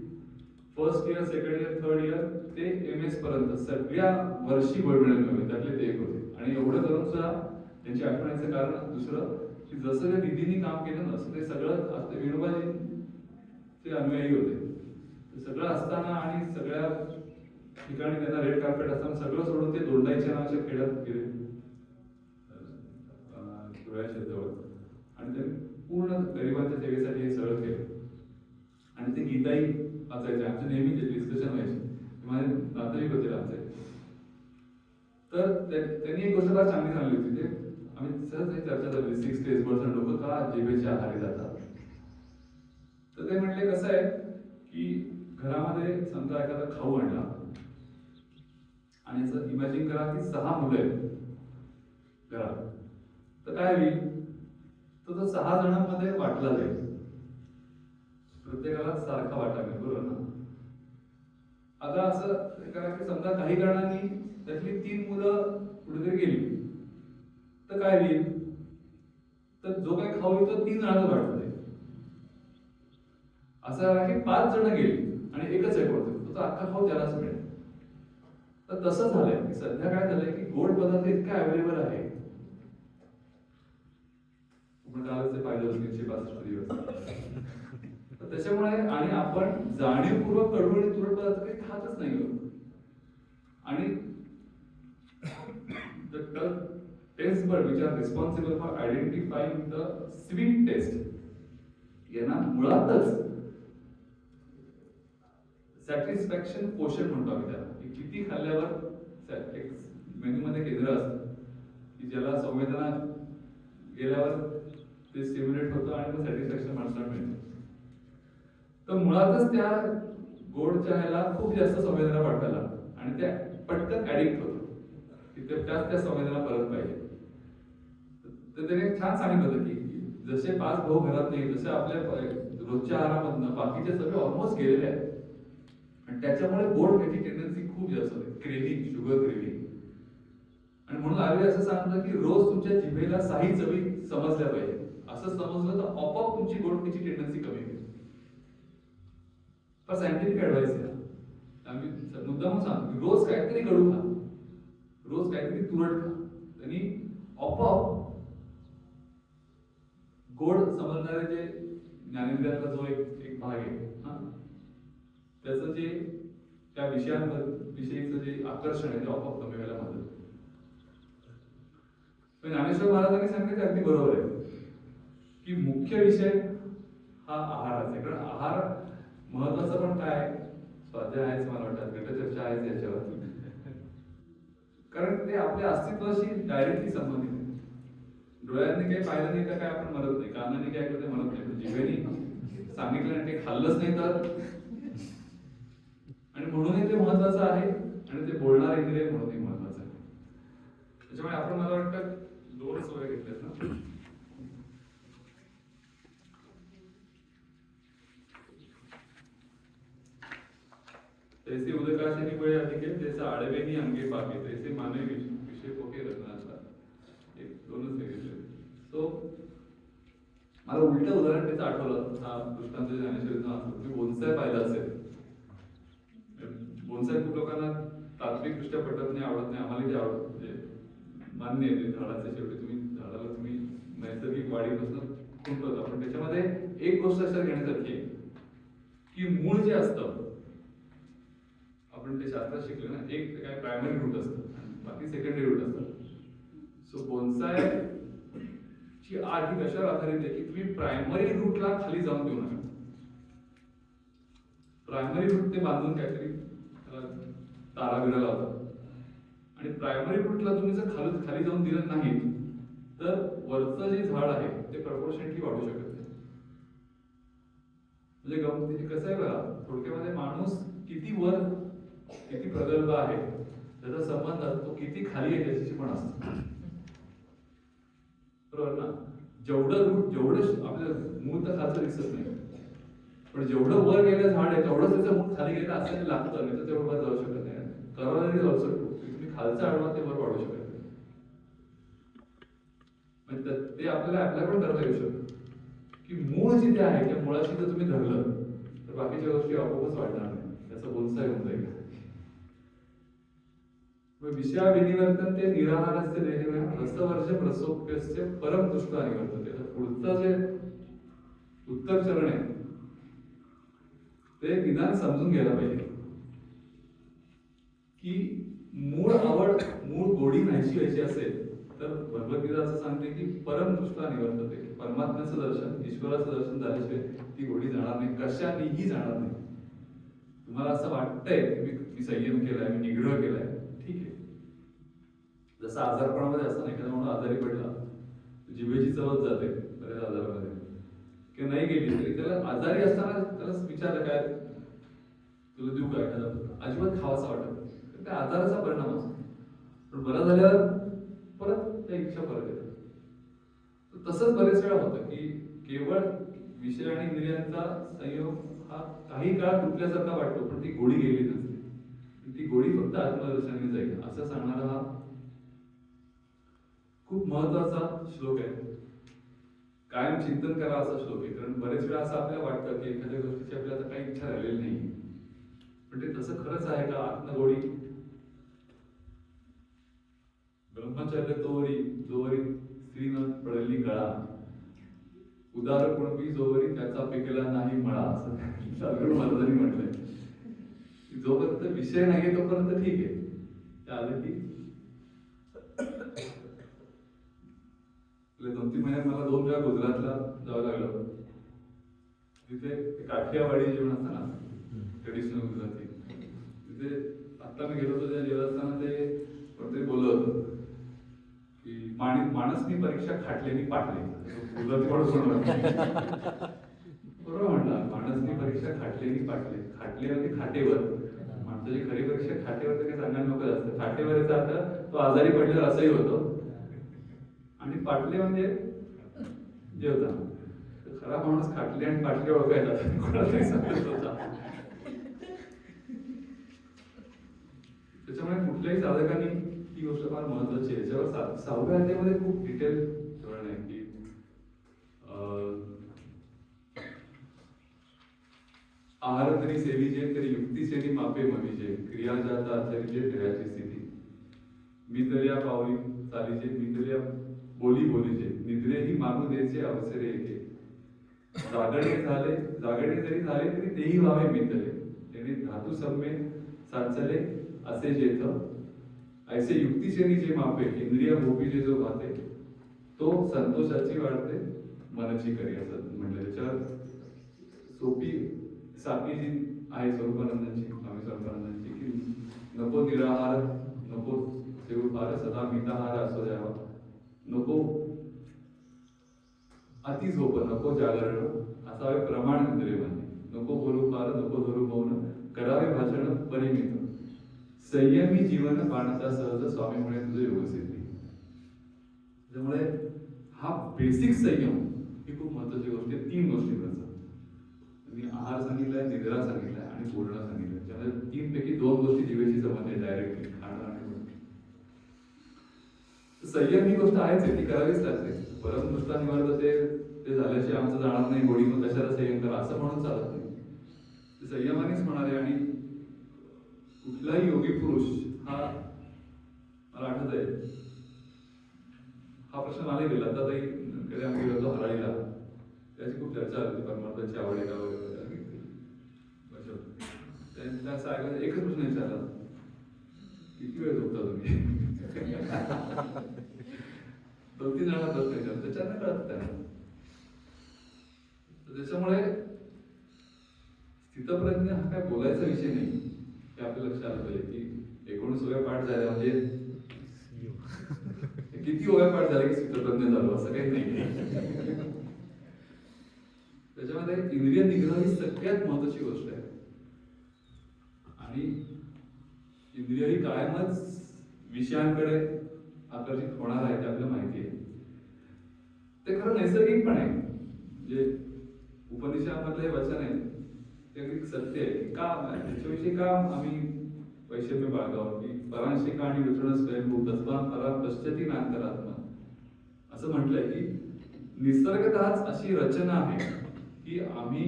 first year, second year, third year ते MS पर्यंत सगळ्या वर्षी गोल्ड मेडल मिळवले. त्यातले ते एक होते. आणि एवढं करून सुद्धा त्यांची आठवण्याचं कारण दुसरं की जसं त्या दिदींनी काम केलं ना, असं ते सगळं विनोबाजींचे अनुयायी होते. सगळं असताना आणि सगळ्या ठिकाणी त्यांना रेड कार्पेट असताना सगळं सोडून ते दोंडाईच्या नावाच्या खेड्यात गेले, धुळ्याच्या जवळ. आणि त्यांनी पूर्ण गरिबांच्या सेवेसाठी हे सगळं केलं. आणि ते गीताई वाचायचे, आमचे नेहमी डिस्कशन व्हायचे, माझे नातेवाईक होते आमचे. तर त्यांनी एक गोष्ट फार चांगली सांगली होती. ते आम्ही सहज चर्चा झाली 60% लोक का जिभेच्या आहारी जातात. तर ते म्हटले कसं आहे की घरामध्ये समजा एखादा खाऊ आणला आणि असं इमॅजिन करा की 6 मुलं आहेत घरात, तर काय होईल, तो 6 जणांमध्ये वाटला जाईल. प्रत्येकाला सारखा वाटा मिळेल, बरोबर ना. आता असं करा की समजा काही कारणांनी त्यातली 3 मुलं कुठेतरी गेली, तर काय होईल, तर जो काही खाऊ तो 3 जणांना वाटत जाईल. असं करा की 5 जण गेली आणि एकच एक वाटतो, तो अख्खा खाऊ त्यालाच मिळेल. तर तसं झालंय की सध्या काय झालंय की गोड पदार्थ इतका अवेलेबल आहे, आपण कालच ते पाहिलं 365 दिवस. त्याच्यामुळे आणि आपण जाणीवपूर्वक कडू आणि तुरट पदार्थ काही खातच नाही. आणि taste bud which are responsible for identifying the sweet taste यांना मुळातच सॅटिस्फॅक्शन पोषण म्हणतो आम्ही त्याला. किती खाल्ल्यावर एक मेनूमध्ये केंद्र असतं की ज्याला संवेदना गेल्यावर ते स्टिम्युलेट होतं आणि मग सॅटिस्फॅक्शन माणसाला मिळतं. तर मुळातच त्या गोडच्या ह्याला खूप जास्त संवेदना पाठवायला आणि त्या पटकन ऍडिक्ट होतो की त्याच त्या संवेदना परत पाहिजे. तर त्याने छान सांगितलं होतं की जसे 5 भाऊ घरात नाही, तसे आपल्या रोजच्या आहारामधनं बाकीचे सगळे ऑलमोस्ट गेलेले आहेत. आणि त्याच्यामुळे गोड खायची टेंडन्सी खूप जास्त होते, क्रेव्हिंग, शुगर क्रेव्हिंग. आणि म्हणून आयुर्वेद असं सांगतं की रोज तुमच्या जिभेला 6 चवी समजल्या पाहिजे. असं समजलं तर आपोआप तुमची गोड खायची टेंडन्सी कमी होईल. पर सायंटिफिक ऍडवाइस आहे. आम्ही मुद्दाम सांगतो रोज काहीतरी कडू खा, रोज काहीतरी तुरट खा, त्यांनी आपोआप गोड समजणारे जे ज्ञानेंद्रियातला जो एक भाग आहे ना, त्याचं जे त्या विषयीचं जे आकर्षण आहे ते आपोआप कमी व्हायला मदत. पण ज्ञानेश्वर महाराजांनी सांगितलं अगदी बरोबर आहे की मुख्य विषय हा आहाराचा आहे. कारण आहार महत्वाचा पण काय आहे, स्वाध्याय आहेच मला वाटतं, गटचर्चा आहेच याच्यावर, कारण ते आपल्या अस्तित्वाशी डायरेक्टली संबंधित आहे. डोळ्यांनी काही पाहिलं नाही का काय आपण मरत नाही, कानाने काय ऐकलं ते म्हणत नाही, पण जिभेने सांगितलं आणि ते खाल्लंच नाही तर, आणि म्हणूनही ते महत्वाचं आहे आणि ते बोलणार इंद्रिय म्हणूनही महत्वाचं आहे. त्याच्यामुळे आपण मला वाटतं दोन सोय घेतल्यात ना. तैसे उदकाशनी बळे अधिके तैसे आडवेनी अंगे पाके तैसे मानवी विषय पोके रत्नाचा, एक दोनच घेतले. सो मला उलट उदाहरण त्याचं आठवलं, हा दृष्टांत ज्ञानेश्वरीचा असतो. तुम्ही बोनसाय पाहिलं असेल, बोनसाय खूप लोकांना तात्विक दृष्ट्या पटत नाही, आवडत नाही, आम्हाला ते आवडत, म्हणजे मान्य आहे ते झाडाचे शेवटी तुम्ही झाडाला तुम्ही नैसर्गिक वाढीपासून खुंटवता, पण त्याच्यामध्ये एक गोष्ट लक्षात घेण्यासारखी आहे की मूळ जे असतं, आपण ते शास्त्रात शिकले ना, एक काय प्रायमरी रूट असतं आणि बाकी सेकंडरी रूट असतं. सो बोनसाय ची आठ ही कशावर आधारित आहे की तुम्ही प्रायमरी रूटला खाली जाऊन देऊ नका. प्रायमरी रूट ते बांधून काहीतरी तारा बिरा लावतात आणि प्रायमरी रूटला तुम्ही जर खाली जाऊन दिलं नाही तर वरचं जे झाड आहे ते प्रपोर्शनली वाढू शकत नाही. म्हणजे गमती कसं आहे बघा, थोडक्यामध्ये माणूस किती वर किती प्रगल्भ आहे त्याचा संबंध तो किती खाली आहे त्याच्याशी पण असतो, बरोबर ना. जेवढं आपलं मूळ तर खालचं दिसत नाही, पण जेवढं वर गेलं झाड आहे तेवढंच त्याचं मूळ खाली गेलं असं लागतं, नाही तर तेवढं वर जाऊ शकत नाही. करायला जरी जाऊ शकतो, तुम्ही खालचं आडवा ते वर वाढू शकत नाही. म्हणजे ते आपल्याला पण करता येऊ शकतं की मूळ जिथे आहे त्या मुळाशी जर तुम्ही धरलं तर बाकीच्या गोष्टी आपोआपच वाढणार नाही, त्याचं बोनसाय होऊन जाईल. विषया विनिवर्तन ते निराहारस्य देहेन रसवर्ष प्रसोप्यस्य परम दृष्टा निवर्तते. पुढचं जे उत्तर चरण आहे ते निदान समजून घ्यायला पाहिजे की मूळ आवड, मूळ गोडी नाहीशी व्हायची असेल तर भगवद्गीता असं सांगते की परम दृष्टा निवर्तते, परमात्म्याचं दर्शन, ईश्वराचं दर्शन झाल्याशिवाय ती गोडी जाणार नाही, कशानेही जाणार नाही. तुम्हाला असं वाटतंय की मी संयम केलाय, मी निग्रह केलाय, ठीक आहे. जसं आजारपणामध्ये असं नाही, एखादा म्हणून आजारी पडला जिभेची चवच जाते बऱ्याच आजारामध्ये, किंवा नाही गेली तरी त्याला आजारी असताना त्याला विचारलं काय तुला देऊ काय, एखादा अजिबात खावासा वाटत, त्या आजाराचा परिणाम असतो. पण बरं झाल्यावर परत त्या इच्छा परत येतात. तसंच बरेच वेळा होतं की केवळ विषय आणि इंद्रियांचा संयोग हा काही काळ तुटल्यासारखा वाटतो, पण ती गोडी गेली नसते, ती गोडी फक्त आत्मदर्शनाने जाईल, असं सांगणारा हा खूप महत्वाचा श्लोक आहे. कायम चिंतन करा असा श्लोक आहे. कारण बरेच वेळा असं आपल्याला वाटतं की एखाद्या गोष्टीची आपल्याला काही इच्छा राहिलेली नाही, पण ते तसं खरंच आहे का? आत्मगोडी ब्रह्मचर्य तोवरी जोवरी स्त्री न पडली गळा, उदार कुणबी जोवरी त्याचा पिकला नाही मळा, असं महाराजांनी म्हटलंय. जोपर्यंत विषय नाही तोपर्यंत ठीक आहे, त्या आलं की 2-3 महिन्यात मला 2 वेळा गुजरातला जावं लागलं. तिथे काठियावाडी जेवण असतं ना, ट्रेडिशनल गुजराती, तिथे आता मी गेलो होतो त्या जेवण असताना ते कोणतरी बोललं होतं की माणसनी परीक्षा खाटलेली पाटली, गुजराती बरोबर म्हणला. माणसनी परीक्षा खाटलेली पाटले, खाटले म्हणजे खाटेवर, माणसाची खरी परीक्षा खाटेवर तर काही सांगायला नको जास्त. खाटेवर याचा अर्थ तो आजारी पडलेला असंही होतो, आणि पाटले म्हणजे जेवता. खरा माणूस खाटले आणि पाटले ओळखायला कोणालाही सांगत होता. त्याच्यामुळे कुठल्याही साधकांनी ही गोष्ट फार महत्वाची आहे. याच्यावर 6व्या अध्यायामध्ये खूप डिटेल धोरण आहे की आहार तरी सेविजे तरी युक्ती सेनी मापे मविजे, क्रिया जाता आचरिजे फिरायची स्थिती, मी तर या पावली चालीचे, मी तर या बोली बोलीचे, निद्रे ही मानू द्यायचे अवसरे एके, जागणे जरी झाले तरी तेही व्हावे मितले, त्याने धातू सम्मे सांचले असे जेथ, ऐसे युक्तीशेनी जे मापे इंद्रिय भोपिले जो भाते, तो संतोषाची वाढते मनची करी असं म्हटलं. त्याच्यावर सोपी साखी जी आहे स्वरूपानंदांची, स्वामी स्वरूपानंदांची, की नको निराहार, नको सेवफार, सदा मिताहार असो द्यावा, नको अति झोप, नको जागरण, असावे प्रमाण इंद्रिय म्हणजे, नको बोलू फार, नको धरू मौन, करावे भाषण परिमित, संयमी जीवन पाणता सहज, स्वामी म्हणे तुझे योगसिद्धी. त्यामुळे हा बेसिक संयम ही खूप महत्वाची गोष्ट आहे. 3 गोष्टींचा मी आहार सांगितलाय, निद्रा सांगितलाय आणि बोलणं सांगितलंय. त्यामुळे 3 पैकी 2 गोष्टी जीवेशी संबंध आहे, डायरेक्टली खाणं आणि बोलणं. संयम ही गोष्ट आहेच आहे, ती करावीच लागते. परमदृष्टा निवार्थ ते झाल्याशिवाय आमचं जाणार नाही गोडी, मग कशाला संयम करा असं म्हणून चालत नाही. ते संयमानेच होणार आहे. आणि कुठलाही योगी पुरुष हा, मला आठवत आहे हा प्रश्न मला गेला आता कडे आम्ही गेलो होतो हराळीला, त्याची खूप चर्चा होती परमार्थाची आवड आहे का वगैरे. त्यांना असं ऐकायचं, एकच प्रश्न विचारला, किती वेळ झोपता तुम्ही? 2-3 जणांना प्रश्न विचारला, त्याच्यानं कळत त्यांना. त्याच्यामुळे स्थितप्रज्ञ हा काय बोलायचा विषय नाही, हे आपल्या लक्षात आलं पाहिजे. की 19व्या पाठ झाल्या म्हणजे किती ओव्या पाठ झाले की स्थितप्रज्ञ झालो असं काही नाही. त्याच्यामध्ये इंद्रिय निग्रह ही सगळ्यात महत्वाची गोष्ट आहे. आणि इंद्रिय ही कायमच विषयांकडे आकर्षित होणार आहे, ते आपल्याला माहिती आहे. ते खरं नैसर्गिक पण आहे. म्हणजे उपनिषदामधलं हे वचन आहे ते अगदी सत्य आहे. की का त्याच्याविषयी का आम्ही वैषम्य बाळगावं, की परांशिका आणि विठ्ठल स्वयंभू तस्मात् परा पश्यति नांतरात्मा असं म्हटलंय. की निसर्गतःच अशी रचना आहे की आम्ही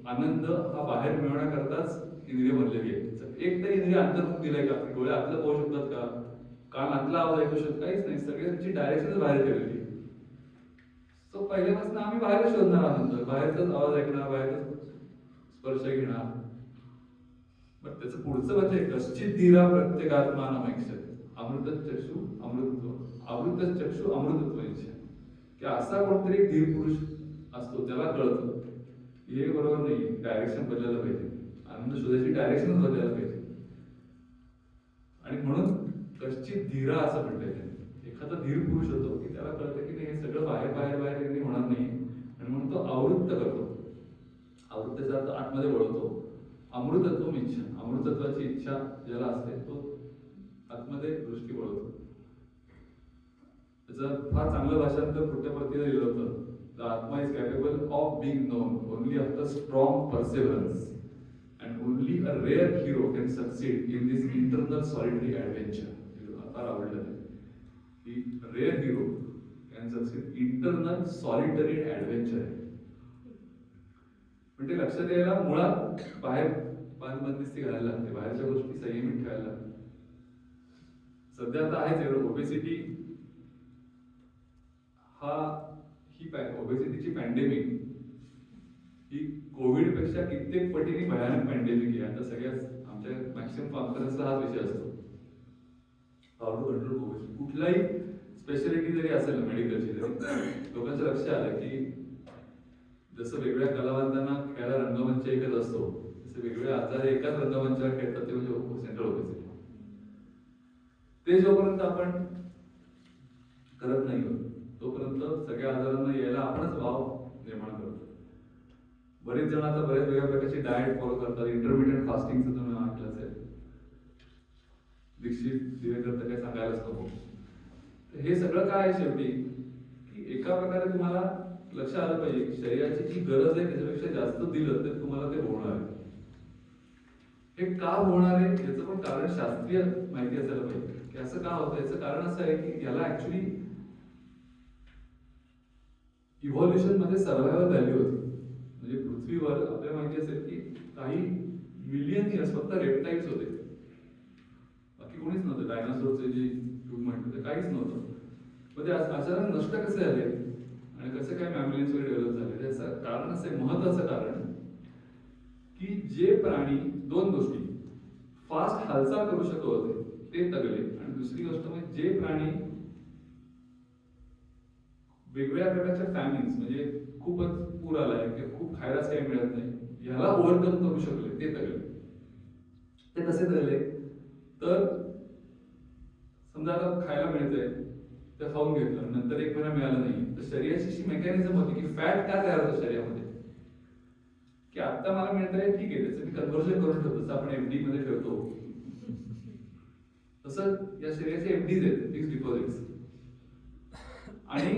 आनंद हा बाहेर मिळवण्याकरताच इंद्रिय बनलेली आहे. एक तर इंद्रिय अंतर्मुख दिलंय का, डोळे आतलं पाहू शकतात का, कान आतला आवाज ऐकू शकतात, काहीच नाही. सगळ्यांची डायरेक्शन बाहेर ठेवलेली आहे. तो पहिल्यापासून आम्ही बाहेर शोधणार आनंद, बाहेरचाच आवाज ऐकणार, बाहेरच स्पर्श घेणार. पण त्याचं पुढचं म्हणजे कश्चित धीरा प्रत्येगात्मानमैक्षते, अमृत चक्षु अमृतत्व, अमृत चक्षु अमृतत्व इच्छा. की असा कोणतरी धीर पुरुष असतो, त्याला कळतं हे बरोबर नाही, डायरेक्शन बदलायला पाहिजे, आनंद शोधायची डायरेक्शनच बदलायला पाहिजे. आणि म्हणून कश्चित धीरा असं म्हटलंय त्यांनी. एखादा धीर पुरुष होतो की त्याला कळतं की नाही हे सगळं बाहेर बाहेर बाहेर होणार नाही, आणि म्हणून तो आवृत्त करतो. आवृत्तीचा अर्थ आतमध्ये वळवतो. अमृतत्व इच्छा, अमृतत्वाची इच्छा ज्याला असते तो आतमध्ये दृष्टी वळवतो. त्याचं फार चांगलं भाषांतर पुट्टपर्तीला लिहिलं होतं. The atma is capable of being known only after strong perseverance, and only a rare hero can succeed in this internal solitary adventure. फार आवडलं ते की rare hero can succeed internal solitary adventure. म्हणजे लक्षात यायला मुळात बाहेर बंदिस्ती घालायला लागते, बाहेरच्या गोष्टी संयमित ठेवायला लागते. सध्या आता आहेच एवढं ओबेसिटी ही ओबेसिटीची पॅन्डेमिक ही कोविड पेक्षा कित्येक पटीने भयानक पॅन्डेमिक आहे. आता सगळ्याच आमच्या मॅक्सिमम कॉन्फरन्सला हाच विषय असतो, हाऊ टू कंट्रोल ओबेसिटी. कुठलाही स्पेशालिटी जरी असेल ना मेडिकलची, तरी लोकांचं लक्ष आलं की जसं वेगवेगळ्या कलावंतांना खेळायला रंगमंच एकच असतो, तसे वेगवेगळे आजार एकाच रंगमंचावर खेळतात, ते म्हणजे सेंट्रल ओबेसिटी. ते जोपर्यंत आपण करत नाही तोपर्यंत सगळ्या आजारांना यायला आपणच भाव निर्माण करतो. बरेच जण आता बऱ्याच वेगळ्या प्रकारची डाएट फॉलो करतात. इंटरमिडिएट फास्टिंगचं तुम्ही ऐकलं असेल, दीक्षित दिवेकर तर काही सांगायलाच नको. हे सगळं काय आहे शेवटी, की एका प्रकारे तुम्हाला लक्षात आलं पाहिजे की शरीराची जी गरज आहे त्याच्यापेक्षा जास्त दिलं तर तुम्हाला ते होणार आहे. हे का होणार आहे याचं पण कारण शास्त्रीय माहिती असायला पाहिजे की असं का होतं. याचं कारण असं आहे की याला ऍक्च्युली इव्हॉल्युशन मध्ये सर्व्हायवल व्हॅल्यू होती. म्हणजे पृथ्वीवर आपल्याला माहिती असेल की काही मिलियन इयर्स फक्त रेप्टाईल्स होते, बाकी कोणीच नव्हते. डायनासोरचे जे युग म्हणतो ते काहीच नव्हतं. म्हणजे अचानक नष्ट कसे झाले आणि कसं काय मॅम्बिलियन्स वगैरे डेव्हलप झाले, त्याचं कारण असं आहे, महत्वाचं कारण की जे प्राणी 2 गोष्टी फास्ट हालचाल करू शकत होते ते तगले, आणि दुसरी गोष्ट म्हणजे जे प्राणी वेगवेगळ्या प्रकारच्या फॅमिलीज, म्हणजे खूपच पूर आलाय किंवा खूप खायलाच काही मिळत नाही, ह्याला ओव्हरकम करू शकले ते तगले. ते कसे तगले? तर समजा आता खायला मिळतंय, ते खाऊन घेतलं, नंतर एक महिना मिळालं नाही, तर शरीराची अशी मेकॅनिझम होती की फॅट का तयार होतं शरीरामध्ये, की आता मला मिळतंय ठीक आहे, त्याचं मी कन्व्हर्जन करून ठेवतो, जसं आपण एफडी मध्ये ठेवतो तसं या शरीराचे एफडीज आहेत, फिक्स डिपॉझिट्स. आणि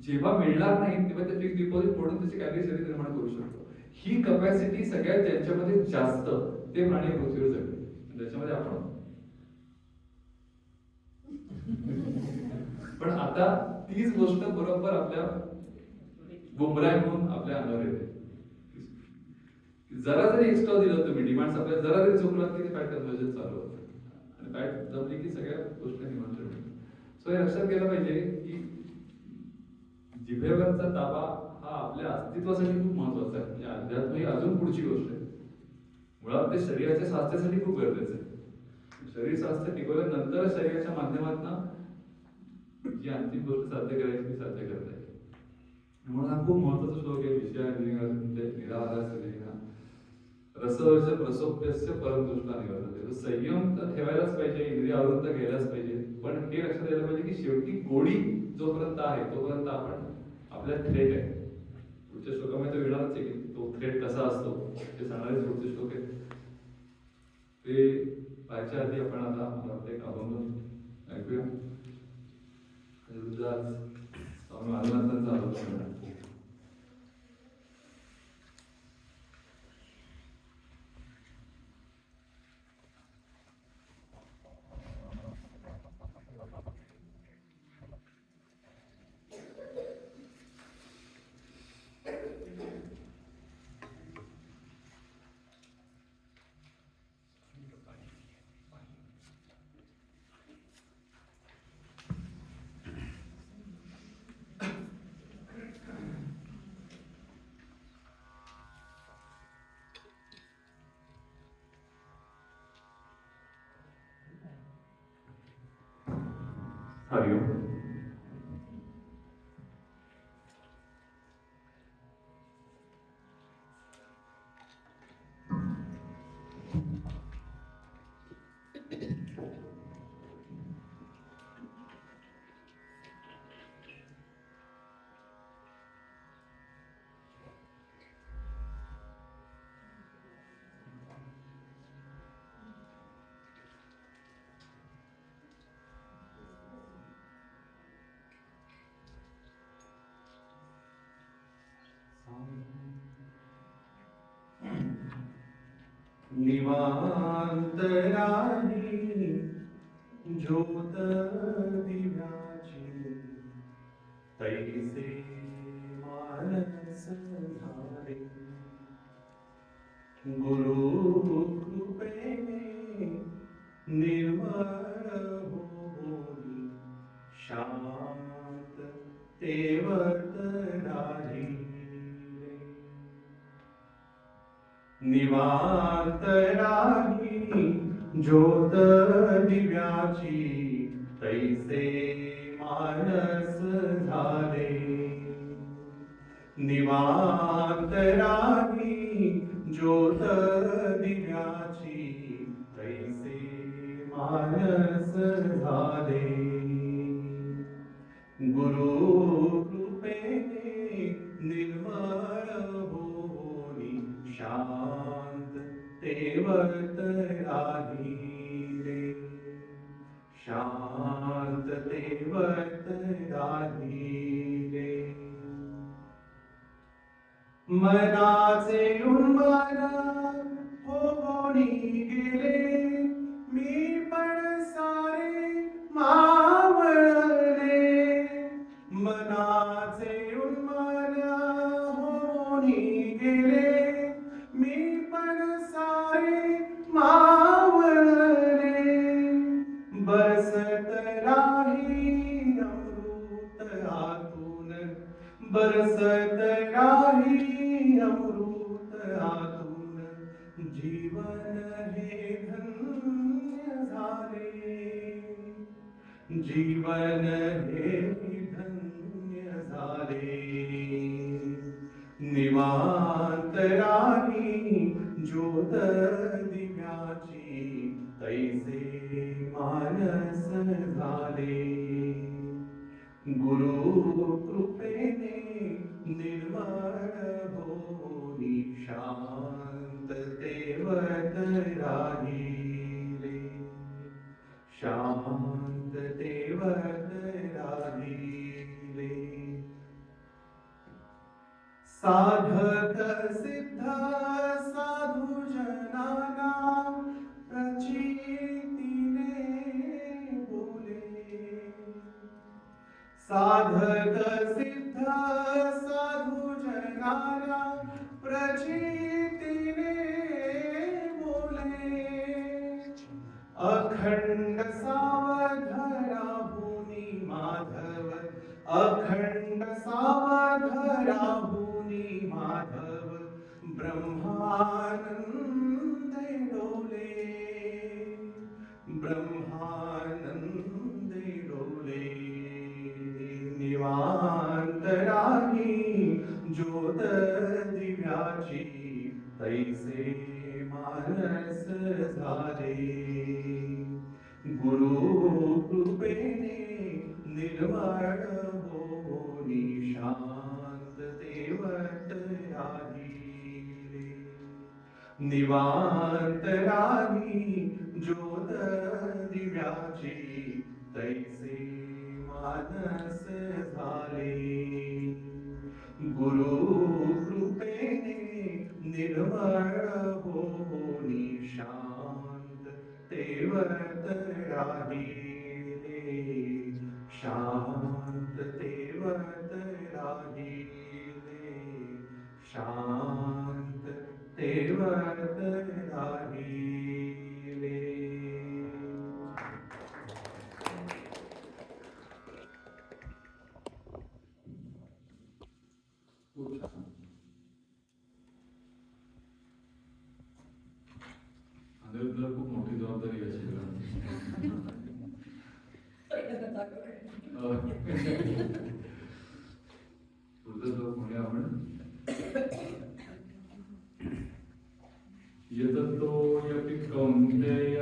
जेव्हा मिळणार नाही तेव्हा ते फिक्स डिपॉझिट फोडून त्याची काहीतरी शरीर निर्माण करू शकतो. ही कपॅसिटी सगळ्यात ज्यांच्यामध्ये जास्त ते प्राणी पृथ्वीवर जगले, त्याच्यामध्ये आपण. पण आता तीच गोष्ट बरोबर आपल्या बुमरॅंग आपल्या अंगावर येते. जरा जरी एक्स्ट्रा दिलं तुम्ही डिमांड आपल्या जरा जरी चुकलं की फॅट कन्व्हर्जन चालू होतं, आणि फॅट जमली की सगळ्या गोष्टी निमंत्रण मिळतात. सो हे लक्षात केलं पाहिजे की जिभेवरचा ताबा हा आपल्या अस्तित्वासाठी खूप महत्वाचा आहे. म्हणजे अध्यात्म ही अजून पुढची गोष्ट आहे. मुळात ते शरीराच्या स्वास्थ्यासाठी खूप गरजेचं आहे. शरीर स्वास्थ्य टिकवल्यानंतर शरीराच्या माध्यमातून जी अंतिम गोष्ट साध्य करायची ती साध्य करता येईल. म्हणून हा खूप महत्वाचा श्लोक आहे विषय निराहारस्य रसवर्ष प्रसोप्यस्य परमदृष्टा निवर्तते. संयम तर ठेवायलाच पाहिजे, इंद्रिय आवृत्त घ्यायलाच पाहिजे, पण हे लक्षात यायला पाहिजे की शेवटी गोडी जोपर्यंत आहे तोपर्यंत आपण आपल्या थ्रेट आहे. पुढच्या श्लोकामध्ये तो येणारच आहे की तो थ्रेट कसा असतो ते सांगणारे पुढचे श्लोक आहेत. ते पाहायच्या आधी आपण आता मला वाटतं एक अभंग ऐकूया. स्वामी महाराजांचा अभंग. हरिओम. निवांतराही ज्योत दिव्याची तैसे मानस धारे गुरु कृपेने निर्मळ होई शांत तेवत राही निवांत राही ज्योत दिव्याची तैसे मानस झाले निवांत राही ज्योत दिव्याची तैसे मानस झाले गुरु कृपेने निर्मळ होई शांत तेवत राही रे शांत तेवत राही रे मनाचे उन्माद होऊनी गेले मी पण सारे मावळले मनाचे उन्माद होऊनी गेले मी पण सारे मावळले बरसत राही अमृत आतून बरसत राही अमृत आतून जीवन हे धन्य झाले जीवन हे धन्य राही ज्योत दिव्याची तैसे मानस झाले गुरु कृपेने निर्मळ होनी शांत तेवत राहिले शांत तेवत राहिले साधक सिद्ध साधु जनाना प्रचितीने बोले साधक सिद्ध साधु जनाना प्रचितीने बोले अखंड सावधरा भूनी माधव अखंड सावधरा भूनी माधव ब्रह्मानंदे डोले ब्रह्मानंदे डोले निवांत राही ज्योत दिव्याची तैसे मानस झाले गुरु कृपेने निर्मळ होनी शांत तेवत राहिले निवांत राही ज्योत दिव्याची तैसे मानस झाले गुरु कृपेने निर्मळ होनी शांत तेवत राहिले शांत तेवत राहिले शांत तेवत राहिले खूप छान. अनिरुद्धला खूप मोठी जबाबदारी घ्यायची तुला. पुढचं श्लोक म्हणूया आपण. यततो यपि कौन्तेय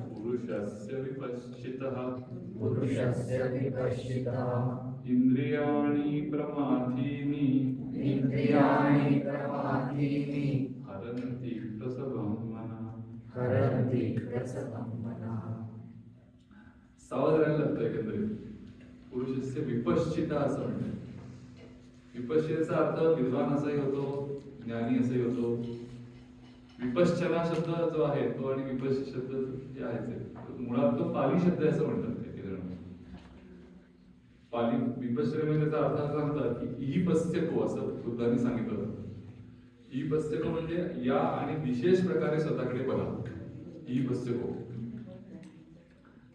पुरुषस्य विपश्चितः पुरुषस्य विपश्चितः इंद्रियाणि प्रमाथीनि इंद्रियाणि प्रमाथीनि हरन्ति प्रसभं मनः. हरन्ति प्रसभं मनः. सावध राहायला लागतं एकंदरीत. पुरुषस्य विपश्चिता असं म्हणतात. विपश्चितेचा अर्थ विद्वान असाही होतो, ज्ञानी असाही होतो. विपश्चना शब्द जो आहे तो आणि विपश्चित शब्द जे आहे ते मुळात तो पाली शब्द आहे असं म्हणतात काही जण. पाली विपश्चनेमध्ये त्याचा अर्थ असा म्हणतात की ई पश्चको असं बुद्धांनी सांगितलं होतं. ई पश्चको म्हणजे या आणि विशेष प्रकारे स्वतःकडे बघा. ई पश्चको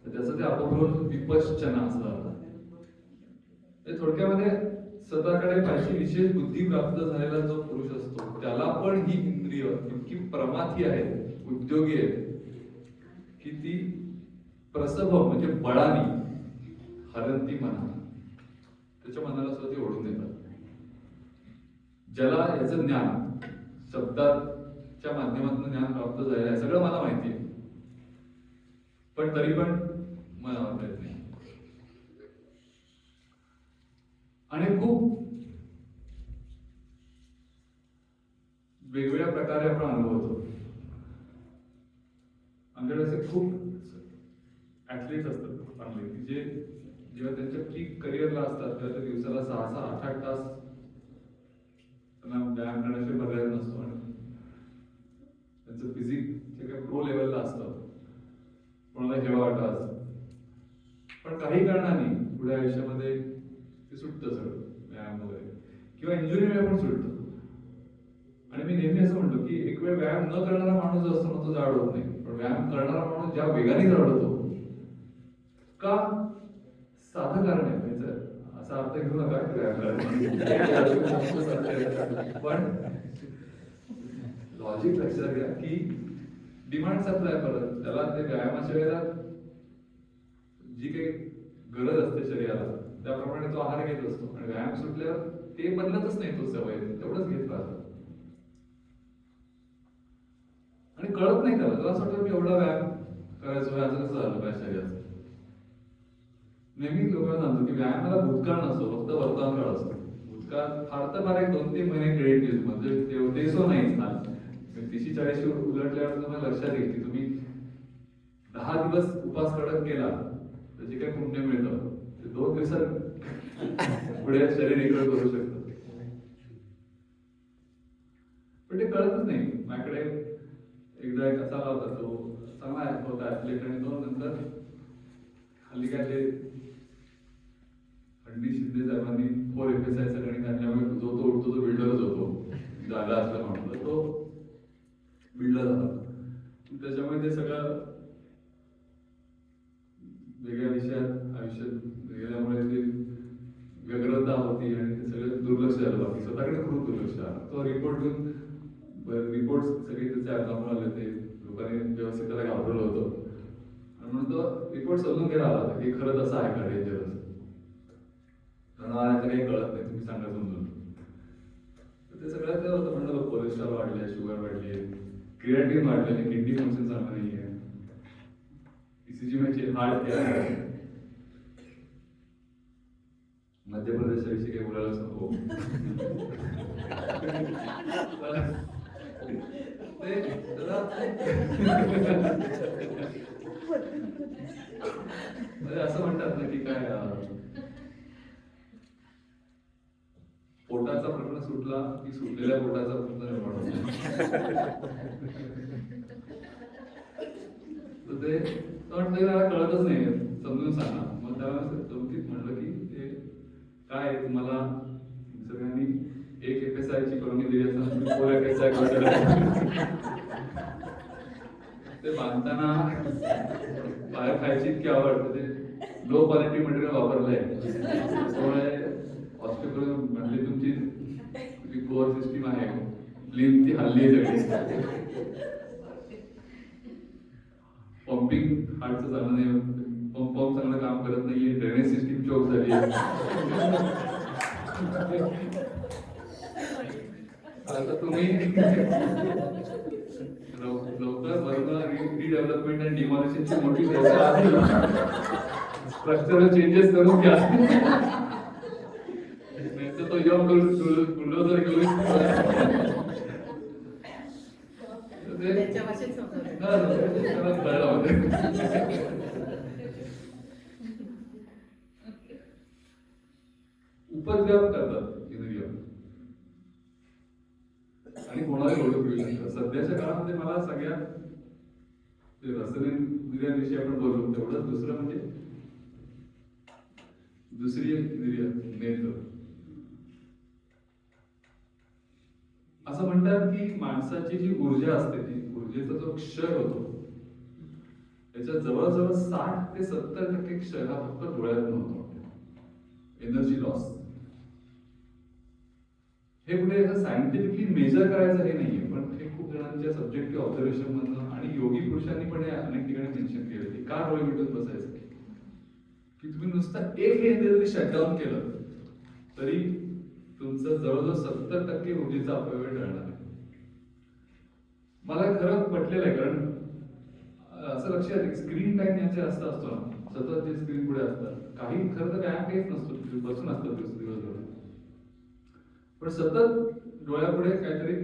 त्याचं ते अपभ्रमण विपश्चना असं. थोडक्यामध्ये स्वतःकडे पाहिजे विशेष बुद्धी प्राप्त झालेला जो पुरुष असतो त्याला पण ही इंद्रिय इतकी प्रमाथी आहे, उद्योगी आहे की ती प्रसभ म्हणजे बळानी हरंती मना त्याच्या मनाला सुद्धा ती ओढून देतात. ज्याला याचं ज्ञान शब्दाच्या माध्यमातून ज्ञान प्राप्त झालेलं आहे सगळं मला माहिती आहे, पण तरी पण मनावर येत नाही. आणि खूप वेगवेगळ्या प्रकारे आपण अनुभवतो. आमच्याकडे असे खूप ऍथलीट्स असतात चांगले की जे जेव्हा त्यांच्या पीक करिअरला असतात तेव्हा ते दिवसाला 6-6, 8-8 तास त्यांना व्यायाम करण्याशिवाय पर्याय नसतो आणि त्यांचं फिजिक जे काही प्रो लेवलला असतं कोणाला हेवाटा असतं, पण काही कारणाने पुढे आयुष्यामध्ये ते सुटतं सगळं व्यायाम वगैरे किंवा इंजुरीमुळे पण सुटतं. आणि मी नेहमी असं म्हणतो की एक वेळ व्यायाम न करणारा माणूस जो असतो ना तो जाड होत नाही, पण व्यायाम करणारा माणूस ज्या वेगाने जाड होतो का साधं कारण आहे त्याचं. असा अर्थ घेऊ नका की व्यायाम करायचं पण लॉजिक लक्षात घ्या की डिमांड सप्लाय परत त्याला ते व्यायामाच्या वेळेला जी काही गरज असते शरीराला त्याप्रमाणे तो आहार घेत असतो आणि व्यायाम सुटल्यावर ते बदलतच नाही, तो सवय तेवढंच घेत राहतो आणि कळत नाही त्याला असं वाटतं मी एवढा व्यायाम करायचो, याचं कसं झालं माझ्या शरीराचं. नेहमी लोकांना सांगतो की व्यायामाला भूतकाळ नसतो, फक्त वर्तमान काळ असतो. भूतकाळ फार तर फार 1-2-3 महिने क्रेडिट घेतो, म्हणजे ते सो नाही ना. 30-40 उलटल्यावर तुम्हाला लक्षात येईल की तुम्ही 10 दिवस उपास कडक केला तर जे काही पुण्य मिळतं ते 2 दिवसात पुढे शरीर इकडे करू शकतं. पण ते कळतच नाही. माझ्याकडे एकदा एक असा होता, तो चांगला होता ऍथलीट, आणि तो नंतर हल्ली काय ते खंडी शिंदे साहेबांनी 4 FSI सगळ्यांनी काढल्यामुळे जो तो उठतो तो बिल्डरच होतो, जागा असला म्हणतो तो बिल्डर झाला. त्याच्यामुळे ते सगळं वेगळ्या विषयात आयुष्यात गेल्यामुळे ते व्यग्रता होती आणि ते सगळं दुर्लक्ष झालं. बाकी स्वतःकडे खूप दुर्लक्ष आलं. तो रिपोर्ट घेऊन रिपोर्ट सगळे त्याचे ऍब्नॉर्मल आले, ते लोकांनी व्यवस्थित त्याला घाबरवलं होतं आणि म्हणून तो रिपोर्ट समजून घ्यायला आला की खरंच असं आहे का डेंजरस. कारण मला काही कळत नाही, तुम्ही सांगा समजून. ते सगळ्यात काय होतं म्हणलं, कोलेस्ट्रॉल वाढले, शुगर वाढली, क्रिएटिन वाढलेले, किडनी फंक्शन चांगलं नाही आहे, ECG म्हणजे हार्ट आहे. मध्य प्रदेशाविषयी काही बोलायलाच नको. ते त्याला म्हणजे असं म्हणतात ना की काय पोटाचा प्रश्न सुटला की सुटलेल्या पोटाचा प्रश्न निर्माण होतो. तर ते त्याला कळतच नाही, समजून सांगा. मग त्याला चौकीत म्हणलं की ते काय तुम्हाला सगळ्यांनी 1 FSI ची कॉलनी दिली असताना तुम्ही 4 FSI करता. ते बांधताना बाहेर खायची इतकी आवड, ते लो क्वालिटी मटेरियल वापरलंय. त्यामुळे हॉस्पिटल म्हणले तुमची कोअर सिस्टीम आहे ती हल्ली आहे सगळी. पंपिंग हार्टचं चांगलं नाही, पंप चांगलं काम करत नाहीये, ड्रेनेज सिस्टीम चोक झाली आहे. आता तुम्ही लवकर रिडेव्हलपमेंट आणि डिमॉलिशनची मोठी स्ट्रक्चरल चेंजेस करून घ्या, नाही तर तो यंग बुलडोझर घेऊन उपद्व्याप करतात इंद्रिय आणि कोणाला ओळख मिळू शकतात. सध्याच्या काळामध्ये मला सगळ्यात रसनेंद्रियांविषयी आपण बोललो तेवढंच दुसरं म्हणजे दुसरी इंद्रिय नेत्र. असं म्हणतात की माणसाची जी ऊर्जा असते, ती ऊर्जेचा जो क्षय होतो त्याच्यात जवळजवळ 60 ते 70% क्षय हा फक्त डोळ्यातून होतो. Energy loss. हे कुठे सायंटिफिकली मेजर करायचं हे नाहीये, पण हे खूप जणांच्या सब्जेक्टिव्ह ऑब्झर्वेशन मधनं आणि योगी पुरुषांनी पण हे अनेक ठिकाणी मेन्शन केलं की का डोळे मिटून बसायचं, की तुम्ही नुसतं एक इंद्रिय जरी शटडाऊन केलं तरी तुमचं जवळजवळ 70% ऊर्जेचा अपव्यय टळणार आहे. मला खरं पटलेलं आहे, कारण असं लक्षात आहे की स्क्रीन टाइम यांचे जास्त असतो ना, सतत जे स्क्रीन पुढे असतात, काही खरं तर व्यायाम काहीच नसतो, बसून असतात दिवसभर, पण सतत डोळ्यापुढे काहीतरी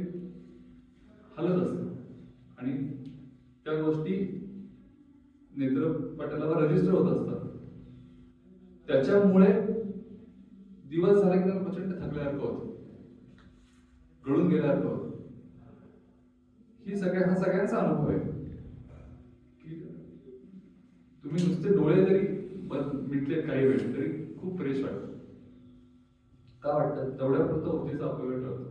हलत असतं आणि त्या गोष्टी नेत्रपटलावर रजिस्टर होत असतात. त्याच्यामुळे दिवस झाला की त्याला प्रचंड थकल्यासारखं होतं, गळून गेल्यासारखं होतं. हा सगळ्यांचा अनुभव आहे की तुम्ही नुसते डोळे जरी मिटले काही वेळ तरी खूप फ्रेश वाटतं. का वाटतं? तेवढ्यापुरतं ऊर्जेचा अपव्यय ठरतो.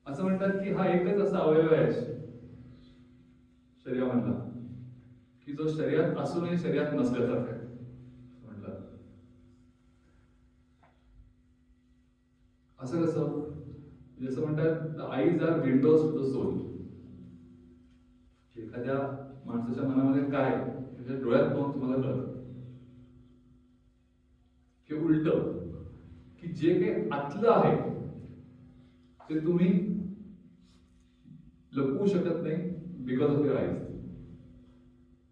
असं म्हणतात की हा एकच असा अवयव आहे शरीरामधला की जो शरीरात असूनही शरीरात नसल्यासारखा आहे म्हणतात. असं कसं? जसं म्हणतात eyes are windows to the soul. एखाद्या माणसाच्या मनामध्ये काय त्याच्या डोळ्यात पाहून तुम्हाला कळतं. उलट की जे काही आतलं आहे ते तुम्ही लपवू शकत नाही बिकॉज ऑफ युअर आईज.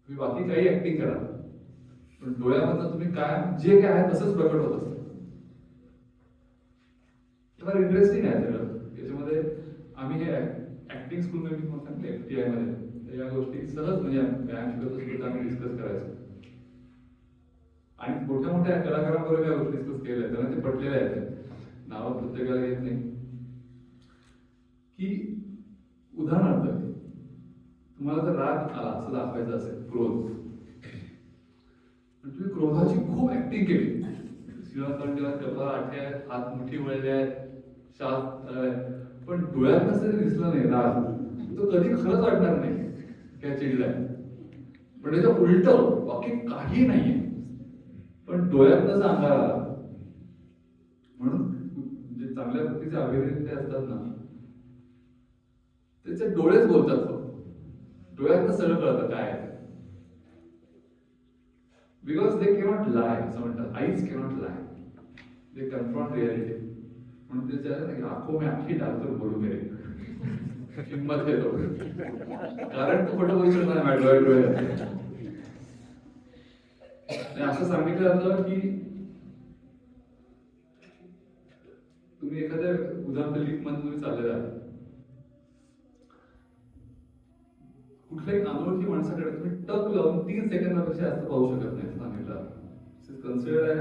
तुम्ही बाकी काही ऍक्टिंग करा पण डोळ्यामधनं तुम्ही काय जे काय आहे तसंच प्रकट होत असतं. फार इंटरेस्टिंग आहे सगळं याच्यामध्ये. आम्ही हे ऍक्टिंग स्कूलमध्ये मी तुम्हाला सांगितलं FTI मध्ये या गोष्टी सहज म्हणजे व्यायाम शिकत असतो तर आम्ही डिस्कस करायचो आणि मोठ्या मोठ्या कलाकारांबरोबर या गोष्टी डिस्कस केल्या त्यांना ते पटलेले आहेत. नावं प्रत्येकाला घेत नाही की उदाहरणार्थ तुम्हाला जर राग आला असं दाखवायचं असेल क्रोध तुम्ही क्रोधाची खूप ऍक्टिंग केली. श्रीरामकंडीला कपाळ आठे आहेत, हात मुठी वळले आहेत, श्वास पण डोळ्यात नसतं दिसलं नाही राग तो कधी खरंच वाटणार नाही त्या चिडलाय. पण त्याच्या उलट बाकी काही नाहीये पण डोळ्यातनच अंगार आला. म्हणून जे चांगल्या प्रतीचे अभिनेते असतात ना त्याचे डोळेच बोलतात फक्त. डोळ्यातनं सगळं कळतं काय आहे. बिकॉज दे कॅनॉट लाय असं म्हणतात. आईज कॅनॉट लाय, दे कन्फ्रॉन्ट रियालिटी. म्हणून त्याच्या आंखों में आंखें डालकर बोलू मेरे हिम्मत है तो कारण तो खोटं बोलू शकणार नाही डोळे डोळे. असं सांगितलं जातं की तुम्ही एखाद्या उदाहरण लिफ्ट मध्ये तुम्ही चाललेला आहे कुठल्याही अनोळखी माणसाकडे तुम्ही टक लावून 3 सेकंदापेक्षा जास्त पाहू शकत नाही सांगितलं. Considered as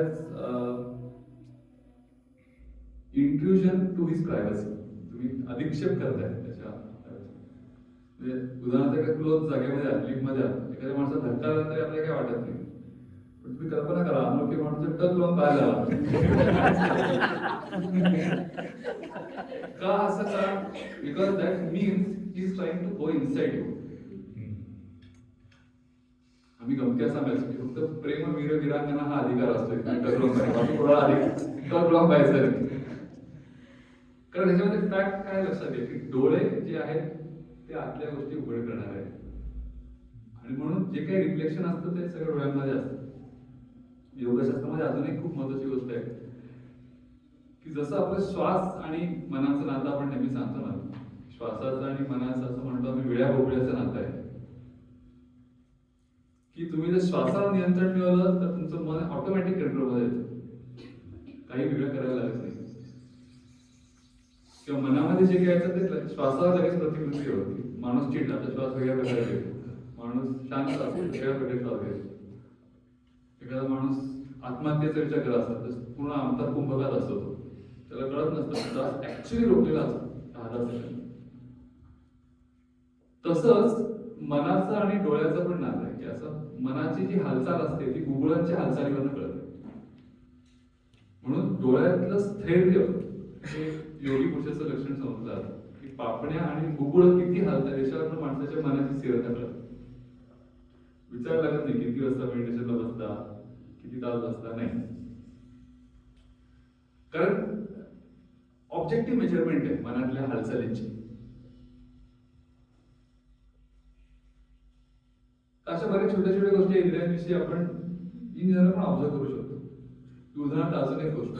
intrusion to his privacy. तुम्ही अधिक्षेप करताय त्याच्या म्हणजे उदाहरणार्थ एका क्लोज जागेमध्ये आहात लिफ्टमध्ये आहात एखाद्या माणसाला धक्का आला तरी आपल्याला काही वाटत नाही पण तुम्ही कल्पना करा अनोळखी माणूस टक लावून पाहायला का असं का because that means he is trying to go inside you. आम्ही गमती असा मेसेज फक्त प्रेम वीर वीरांगना हा अधिकार असतो बाकी कोणाला टक लावून पाहायचं नाही. कारण ह्याच्यामध्ये फॅक्ट काय लक्षात घ्या की डोळे जे आहेत ते आतल्या गोष्टी उघड करणार आहेत आणि म्हणून जे काही रिफ्लेक्शन असतं ते सगळं डोळ्यांमध्ये असतं. योगशास्त्रामध्ये अजून एक खूप महत्वाची गोष्ट आहे की जसं आपलं श्वास आणि मनाचं नातं आपण नेहमी सांगतो ना श्वासाचं आणि मनाचं असं म्हणतो आम्ही विड्या भोपळ्याचं नातं आहे की तुम्ही जर श्वासावर नियंत्रण मिळवलं तर तुमचं मन ऑटोमॅटिक कंट्रोलमध्ये येतं. काही वेगळं करायला लागत नाही किंवा मनामध्ये जे काय ते श्वासावर लगेच प्रतिकृती होती. माणूस चिडला तर श्वास वेगळ्या प्रकारे घेतो, माणूस शांत असतो वेगळ्या प्रकारे श्वास घेतो. एखादा माणूस आत्महत्येचा विचार करत असतात तर पूर्ण अंतर कुंभकात असतो तो त्याला कळत नसतं श्वास ऍक्च्युली रोखलेला असतो 10 सेकंद. तसंच मनाचं आणि डोळ्याचं पण नातं आहे की असं मनाची जी हालचाल असते ती बुबुळांच्या हालचालीवरनं कळते. म्हणून डोळ्यातलं स्थैर्य हे योगी पुरुषाचं लक्षण समजलं जातं की पापण्या आणि बुबुळ किती हालतात याच्यावरनं माणसाच्या मनाची स्थिरता कळते. विचार लागत नाही किती वाजता मेडिटेशनला बसता किती तास बसता नाही कारण ऑब्जेक्टिव्ह मेजरमेंट आहे मनातल्या हालचालींची. अशा बऱ्याच छोट्या छोट्या गोष्टी इंद्रियांविषयी आपण इन जनरल पण ऑब्झर्व करू शकतो. उदाहरणार्थ अजून एक गोष्ट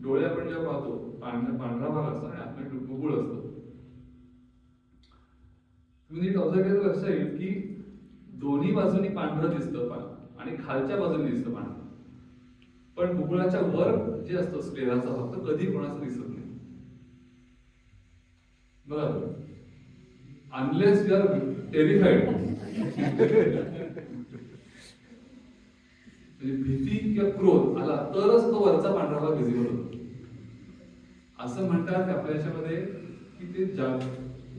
डोळे आपण जेव्हा पाहतो पांढरा भाग असतो आणि आतमध्ये बुबुळ असतो. तुम्ही नीट ऑब्झर्व केलं लक्षात येईल की दोन्ही बाजूनी पांढरं दिसतं पान आणि खालच्या बाजूने दिसतं पांढरं पण बुबुळाच्या वर जे असतं स्क्लेराचा भाग तो कधी कोणाचं दिसत नाही. बरोबर अनलेस यू आर टेरिफाईड म्हणजे भीती किंवा क्रोध आला तरच तो वरचा पांढरा भाग व्हिजिबल होतो. असं म्हणतात आपल्या याच्यामध्ये की ते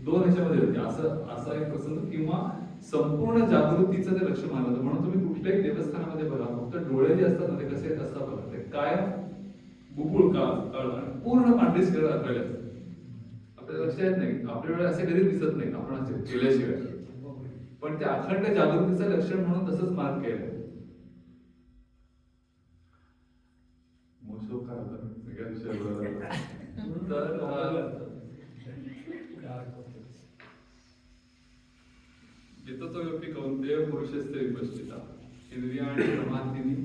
दोन ह्याच्यामध्ये होते असा एक प्रसंग किंवा संपूर्ण जागृतीचं ते लक्ष मानलं. म्हणून तुम्ही कुठल्याही देवस्थानामध्ये बघा फक्त डोळे जे असतात ना ते कसे असतात बघा ते काय बुबुळ काळ पूर्ण पांढरी स्क्वेअर दाखवले असतात. आपल्याला लक्षात येत नाही आपल्या वेळेला असे कधी दिसत नाही आपण असे केल्याशिवाय पण ते अखंड जागृतीचं लक्षण म्हणून तसंच मार्क केलंय. मोशो काय होतं वेगळ्या विषयावर तर येतो तो योगी कौंतेय पुरुषस्य विपश्चिता इंद्रियाणि प्रमाथिनी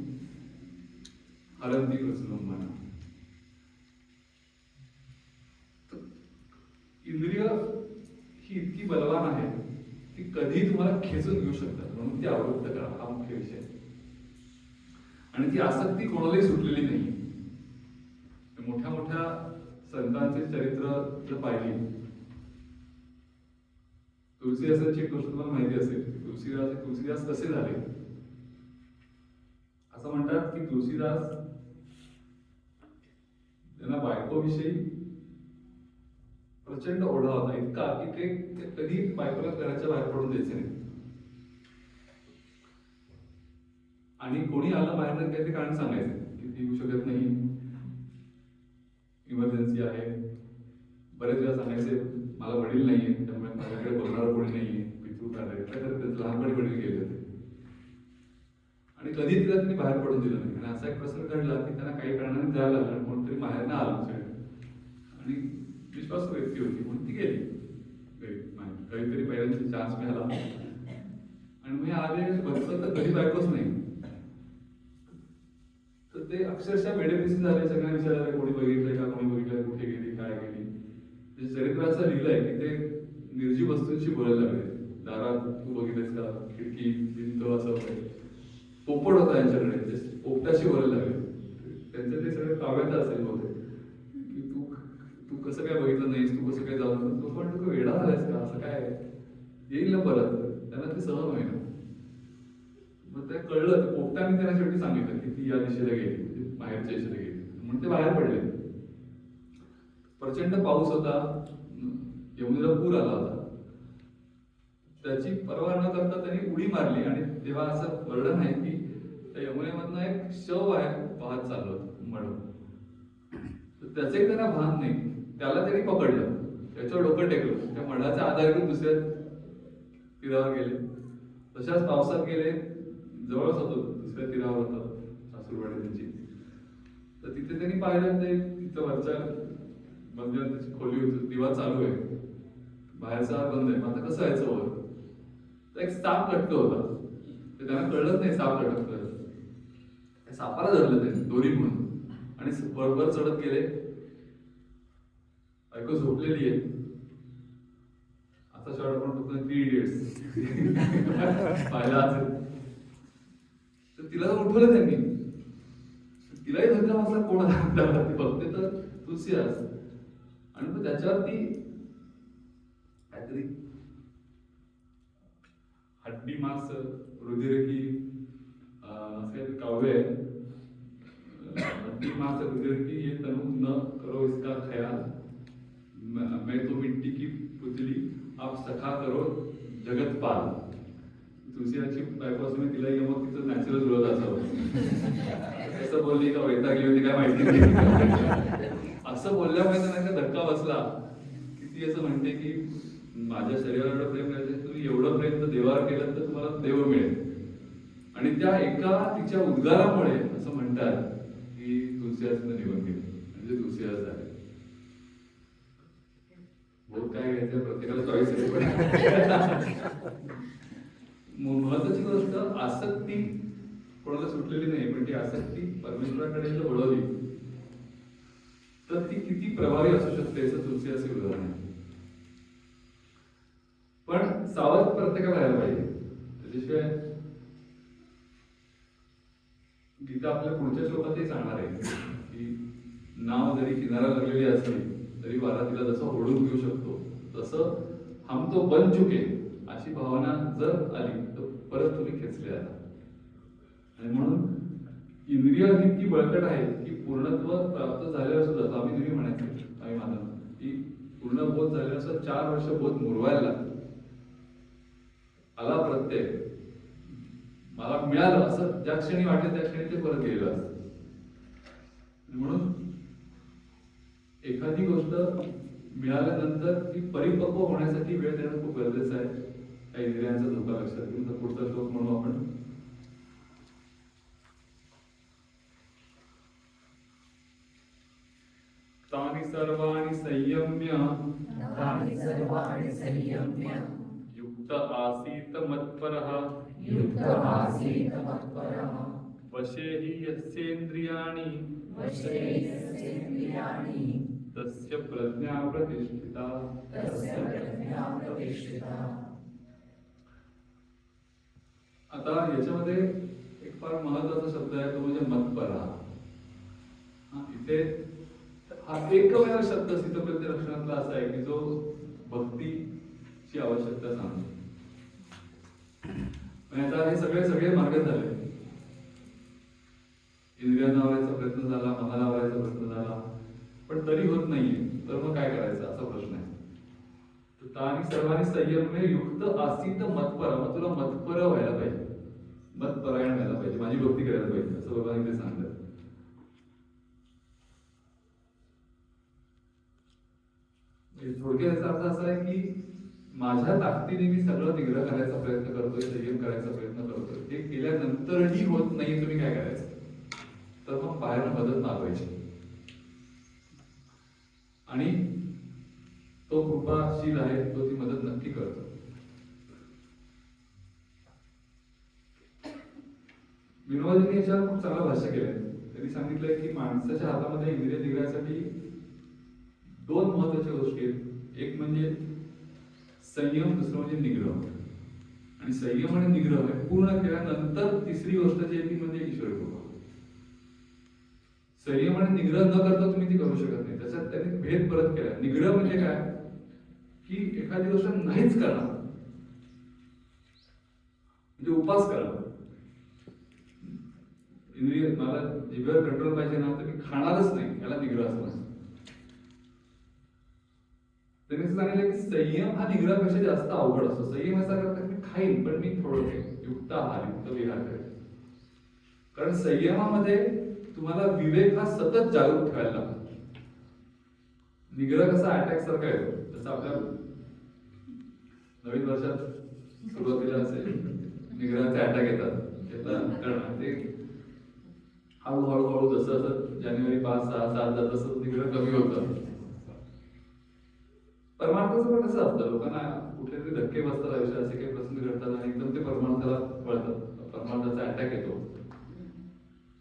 हरंती प्रसन्नं मनः. इंद्रिय ही इतकी बलवान आहे ती कधी तुम्हाला खेचून घेऊ शकतात, म्हणून ती आवृत्त करा हा मुख्य विषय. आणि ती आसक्ती कोणालाही सुटलेली नाही. मोठ्या मोठ्या संतांचे चरित्र जर पाहिली, तुलसीदासांची एक गोष्ट तुम्हाला माहिती असेल की तुलसीदास कसे झाले. असं म्हणतात की तुलसीदास त्यांना बायकोविषयी प्रचंड ओढा होता, इतका की ते कधी बायकोला घराच्या बाहेर पडून द्यायचे नाही. आणि कोणी आलं बाहेर काही ते कारण सांगायचं की ती येऊ शकत नाही, इमर्जन्सी आहे. बरेच वेळा सांगायचे मला वडील नाहीये, त्यामुळे माझ्याकडे बोलणारं कोणी नाहीये, पितृ कार्य लहानपणी वडील गेले होते. आणि कधी तिला त्यांनी बाहेर पडून दिलं नाही. आणि असा एक प्रसंग घडला की त्यांना काही कारणाने जायला लागलं, कोणतरी बाहेर ना आलं आणि विश्वासू व्यक्ती होती म्हणून ती गेली. कधीतरी पहिल्यांदा चान्स मिळाला आणि मी आले बघितलं तर कधी बायकोच नाही. तर ते अक्षरशः वेडेपिसी झाले. सगळ्या विचारायला कोणी बघितलंय का, कोणी बघितलंय, कुठे गेली, काय गेली. म्हणजे चरित्र असं लिहिलंय की ते निर्जीव वस्तूंशी बोलायला लागले. दारात तू बघितलंस का, खिडकी, भिंत, असं पोपट होता यांच्याकडे, पोपटाशी बोलायला लागले. त्यांचं ते सगळं काव्यात असेल बहुतेक की तू कसं काय बघितलं नाहीस, तू कसं काय जाऊन, तो पण तू वेडा झालायस का, असं काय येईल ना परत. त्यांना ते सहन होईना. मग ते कळलं, ते पोपटाने त्यांना शेवटी सांगितलं की ती या दिशेला गेली, म्हणजे बाहेरच्या दिशेला गेली. म्हणून ते बाहेर पडले. प्रचंड पाऊस होता, यमुनेला पूर आला होता. त्याची पर्वा न करता त्यांनी उडी मारली आणि तेव्हा असं वर्णन आहे की त्या यमुनेमधनं एक शव आहे वाहत चाललं होतं मड. त्याचे त्यांना भान नाही. त्याला त्यांनी पकडलं, त्याच्यावर डोकं टेकलं, त्या मडाचा आधार घेऊन दुसऱ्या तीरावर गेले. तशाच पावसात गेले, जवळच होतो, दुसऱ्या तीरावर होतं सासूरवाडी त्यांची. तर तिथे त्यांनी पाहिलं ते तिथं वरच्या म्हणजे त्याची खोली होती, दिवा चालू आहे, बाहेरचा बंद आहे. आता कसं यायचं वर. तर एक साप लटकं होता, ते त्यांना कळलंच नाही साप लटकतोय. त्या सापाला धरलं त्यांनी दोरी म्हणून आणि वर चढत गेले. बायको झोपलेली आहे. आता शॉर्ट आपण बघतो 3 इडियट्स पाहिला असेल. तर तिला उठवलं त्यांनी. तिलाही धक्का बसला, कोणाला बघते तर तुलसीदास. आणि मग त्याच्यावरती काहीतरी हड्डी मांस रुधिरकी असे काव्य आहे. हड्डी मांस रुधिरकी ये तनु न करो इसका ख्याल, मैं तो मिट्टी की पुतली आप सखा करो जगतपाल. तुलसीदासची बायको असून तिला मग तिचं नॅचरल जुळत असावं. असं बोलली का वैतागली होती काय माहिती नाही. असं बोलल्यामुळे त्यांना धक्का बसला की ती असं म्हणते की माझ्या शरीरावर एवढं प्रेम करायचं, तुम्ही एवढं प्रेम तर देवावर केलं तर तुम्हाला देव मिळेल. आणि त्या एका तिच्या उद्गारामुळे असं म्हणतात की तुलसीदासनं निवड केलं, म्हणजे तुलसीदास झाले. बहुत काय घ्यायचं, प्रत्येकाला चॉईस आहे. पण महत्वाची गोष्ट, आसक्ती कोणाला सुटलेली नाही, पण ती आसक्ती परमेश्वराकडे जर वळवली तर ती किती प्रभावी असू शकते असं तुलसीदास उदाहरण आहे. पण सावध प्रत्येकाला राहायला पाहिजे. त्याच्याशिवाय गीता आपल्या पुढच्या श्लोकातही सांगणार आहे की नाव जरी किनारा लागलेली असली तरी वारा तिला जसं ओढून घेऊ शकतो, तसं हम तो बन चुके अशी भावना जर आली तर परत तुम्ही खेचले जाता. आणि म्हणून इंद्रिय इतकी बळकट आहे की पूर्णत्व प्राप्त झाल्यावर सुद्धा, स्वामी तुम्ही म्हणायचं काही मानत की पूर्ण बोध झाल्यावर सुद्धा 4 वर्ष बोध मुरवायला लागतं. आला प्रत्यय, मला मिळालं असं ज्या क्षणी वाटेल त्या क्षणी ते परत गेलेलं असतं. म्हणून एखादी गोष्ट मिळाल्यानंतर ती परिपक्व होण्यासाठी वेळ देणं खूप गरजेचं आहे. त्या इंद्रियांचा धोका लक्षात घेऊन पुढचा श्लोक म्हणू आपण. तानि सर्वाणि संयम्य युक्त आसीत मत्परः वशे हि यस्येन्द्रियाणि वशेन्द्रियाणि तस्य प्रज्ञा प्रतिष्ठिता. तस्य प्रज्ञा प्रतिष्ठिता. आता याच्यामध्ये एक फार महत्वाचा शब्द आहे तो म्हणजे मतपरा. इथे हा एकमेव शब्द स्थितप्रज्ञ लक्षणातला असा आहे की जो भक्तीची आवश्यकता सांगतो. म्हणजे आता हे सगळे मार्ग झाले. इंद्रियांना आवरायचा प्रयत्न झाला, मनाला आवरायचा प्रयत्न झाला, पण तरी होत नाहीये. तर मग काय करायचं असा प्रश्न आहे. तर तानी सर्वांनी संयमे युक्त आसीत मतपर. मग तुला मतपर व्हायला पाहिजे, मतपरायण व्हायला पाहिजे, माझी भक्ती करायला पाहिजे असं बाबांनी ते सांगतात. थोडक्यात याचा अर्थ असा आहे की माझ्या ताकदीने मी सगळं निग्रह करायचा प्रयत्न करतोय, संयम करायचा प्रयत्न करतोय, हे केल्यानंतरही होत नाही, तुम्ही काय करायचं? तर मग बाहेर मदत मागवायची. आणि तो कृपाशील आहे, तो ती मदत नक्की करतो. विनोबाजींनी याच्यावर खूप चांगलं भाष्य केलंय. त्यांनी सांगितलंय की माणसाच्या हातामध्ये इंद्रिय निग्रहासाठी दोन महत्वाच्या गोष्टी आहेत. एक म्हणजे संयम, दुसरं म्हणजे निग्रह. आणि संयम आणि निग्रह हे पूर्ण केल्यानंतर तिसरी गोष्ट जी आहे ती म्हणजे ईश्वर कृपा. संयम आणि निग्रह न करता तुम्ही ती करू शकत नाही. त्याच्यात त्यांनी भेद परत केला. निग्रह म्हणजे काय की एखादी गोष्ट नाहीच करणार, म्हणजे उपास करणं. इंद्रिय मला जिभेवर कंट्रोल पाहिजे ना, तर मी खाणारच नाही, याला निग्रह असं म्हणतात. त्यांनी सांगितलं की संयम हा निग्रहापेक्षा जास्त अवघड असतो. संयम असा करता की मी खाईन, पण मी थोडं युक्त आहार, युक्त विहार करेन. कारण संयमामध्ये तुम्हाला विवेक हा सतत जागरूक ठेवायला लागतो. निग्रह कसा अटॅक सारखा येतो. जसं आपल्या नवीन वर्षात सुरुवातीला असेल निग्रहाचे अटॅक येतात, ते हळूहळू जसं जसं जानेवारी 5, 6, 7 जात तसं निग्रह कमी होतं. परमार्थाचं पण कसं असतं, लोकांना कुठले तरी धक्के बसतात आयुष्यात, असे काही प्रसंग घडतात आणि एकदम ते परमार्थाला वळतात, परमार्थाचा अटॅक येतो.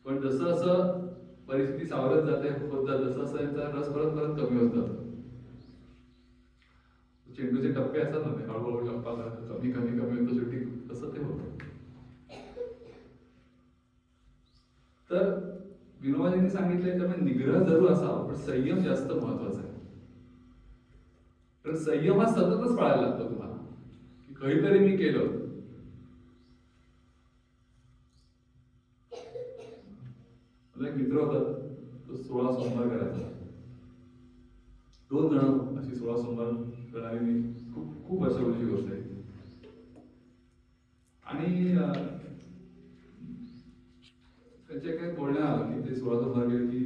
पण जसं असं परिस्थिती सावरत जाते, होत जात, तसं असं याचा रस परत परत कमी होत जातो. चेंडूचे टप्पे असतात ना, ते हळूहळू टप्पा कमी कमी कमी होतं, शेवटी तसं ते होतं. तर विनोबाजींनी सांगितलंय त्यामुळे निग्रह जरूर असावा, पण संयम जास्त महत्वाचा आहे. कारण संयम हा सततच पाळायला लागतो तुम्हाला, की काहीतरी मी केलं. एक मित्र होता, तो 16 सोमवार करायचा. 2 जण अशी 16 सोमवार करणारी मी खूप वर्षापूर्वीची गोष्ट आहे. आणि त्याच्या काही बोलण्यात आलं की ते 16 सोमवार गेले की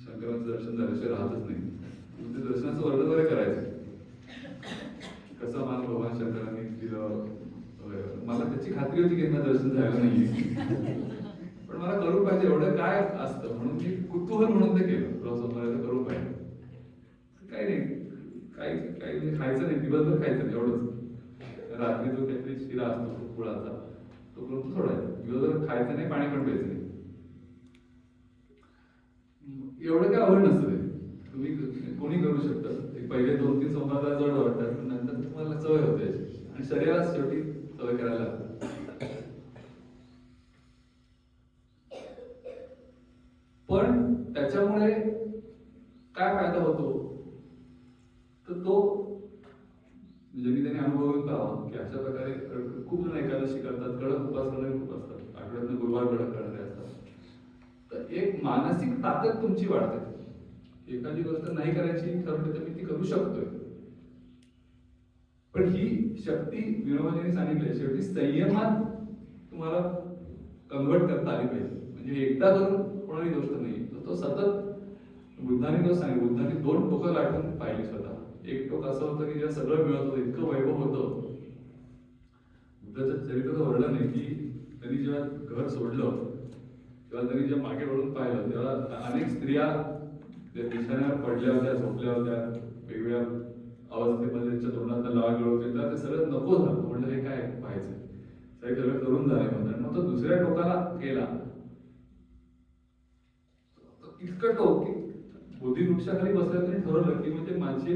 शंकरांचं दर्शन झाल्याशिवाय राहतच नाही. ते दर्शनाचं वर्णन वगैरे करायचं, कसं मला भगवान शंकरांनी दिलं. मला त्याची खात्री होती की मला दर्शन झालं नाहीये, पण मला करू पाहिजे, एवढं काय असतं म्हणून मी कुतूहल म्हणून ते केलं. सोमवार करू पाहिजे, काही नाही, काही खायचं नाही, दिवसभर खायचं नाही, एवढंच. रात्री जो काहीतरी शिरा असतो गुळाचा, तो करून सोडायचा. दिवसभर खायचं नाही, पाणी पण प्यायचं नाही. एवढं काय अवघड नसतं ते, तुम्ही कोणी करू शकता. पहिले 2-3 सोमवारला जड वाटतात, पण नंतर तुम्हाला सवय होते आणि शरीराला शेवटी सवय करायला लागते. पण त्याच्यामुळे काय फायदा होतो, तर तो ज्यांनी त्यांनी अनुभवून पाहावा की अशा प्रकारे खूप जण एकादशी करतात, कडक उपास करणारे खूप असतात, आठवड्यातनं गुरुवार कडक करणारे असतात. तर एक मानसिक ताकद तुमची वाढते. एखादी गोष्ट नाही करायची ठरवली तर मी ती करू शकतोय. पण ही शक्ती विनोबाजींनी सांगितली शेवटी संयमात तुम्हाला कन्वर्ट करता आली पाहिजे. म्हणजे एकदा करून होणारी गोष्ट नाही, तो सतत बुद्धाने तो सांगितलं. बुद्धाने 2 टोकं गाठून पाहिली स्वतः. एक टोक असं होतं की जेव्हा सगळं मिळत होतं, इतकं वैभव होतं. बुद्धाचं चरित्राचं वर्णन आहे की त्यांनी जेव्हा घर सोडलं तेव्हा त्यांनी जेव्हा मागे वळून पाहिलं तेव्हा अनेक स्त्रिया बिछाण्यावर पडल्या होत्या, झोपल्या होत्या, वेगवेगळ्या अवस्थेमध्ये त्यांच्या तोंडात लाळ गळत होते. तर ते सगळं नको झालं. म्हणलं हे काय पाहायचं, सगळं करून झालं म्हणतात. मग तो दुसऱ्या टोकाला गेला इतकं टोक की बोधी वृक्षाखाली बसल्यावर त्यांनी ठरवलं की म्हणजे माझी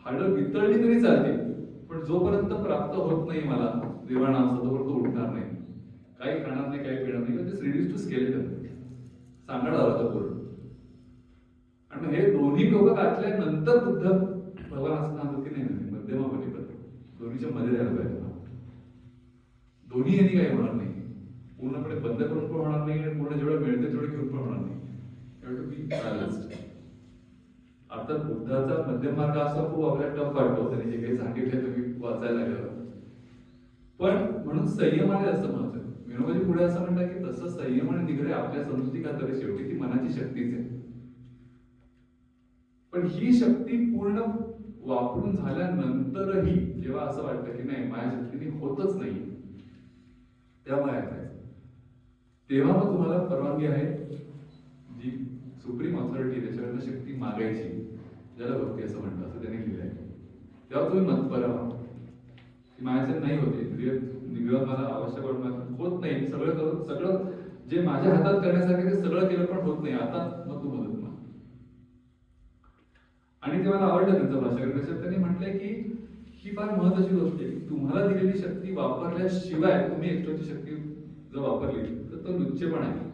हाडं वितळली तरी चालतील, पण जोपर्यंत प्राप्त होत नाही मला निर्वाणावस्था तोपर्यंत उठणार नाही, काही खाणार नाही, काही पिणार नाही. ते रिड्यूस टू स्केलेटन सांगणार आला होता पूर्ण. आणि हे दोन्ही डोकं घातल्यानंतर बुद्ध भगवान असं सांगतो की नाही मध्यमापणी दोन्हीच्या मध्ये राहायला पाहिजे. दोन्ही यांनी काही होणार नाही, पूर्णपणे बंद करून पण होणार नाही आणि पूर्ण जेवढं मिळते तेवढं घेऊन पण होणार नाही. बॅलन्स्ड. अर्थात बुद्धाचा मध्यम मार्ग असा खूप आपल्याला टफ वाटतो, त्यांनी जे काही सांगितले तुम्ही वाचायला लागलं, पण म्हणून संयमाने असं महत्व. विनोबाजी पुढे असं म्हणतात की तसं संयम आणि निग्रह आपल्या समजुती का तरी शेवटी ती मनाची शक्तीच आहे. पण ही शक्ती पूर्ण वापरून झाल्यानंतरही जेव्हा असं वाटतं की नाही माझ्या शक्तीने होतच नाही, तेव्हा काय करायचं, तेव्हा मग तुम्हाला परवानगी आहे जी सुप्रीम ऑथॉरिटी त्याच्याकडनं शक्ती मागायची, ज्याला भक्ती असं म्हणतात, असं त्यांनी लिहिलंय. तेव्हा तुम्ही मतपर व्हा की माझ्याचे नाही होते, निग्रह मला आवश्यक होत नाही, सगळं करून सगळं जे माझ्या हातात करण्यासारखे ते सगळं केलं पण होत नाही, आता मग तू मदत माग. आणि ते मला आवडलं त्यांचं भाषण. त्याच्यात त्यांनी म्हटलंय की ही फार महत्वाची गोष्ट आहे की तुम्हाला दिलेली शक्ती वापरल्याशिवाय तुम्ही एक्स्ट्राची शक्ती जर वापरली तर तो लुच्चेपणा आहे.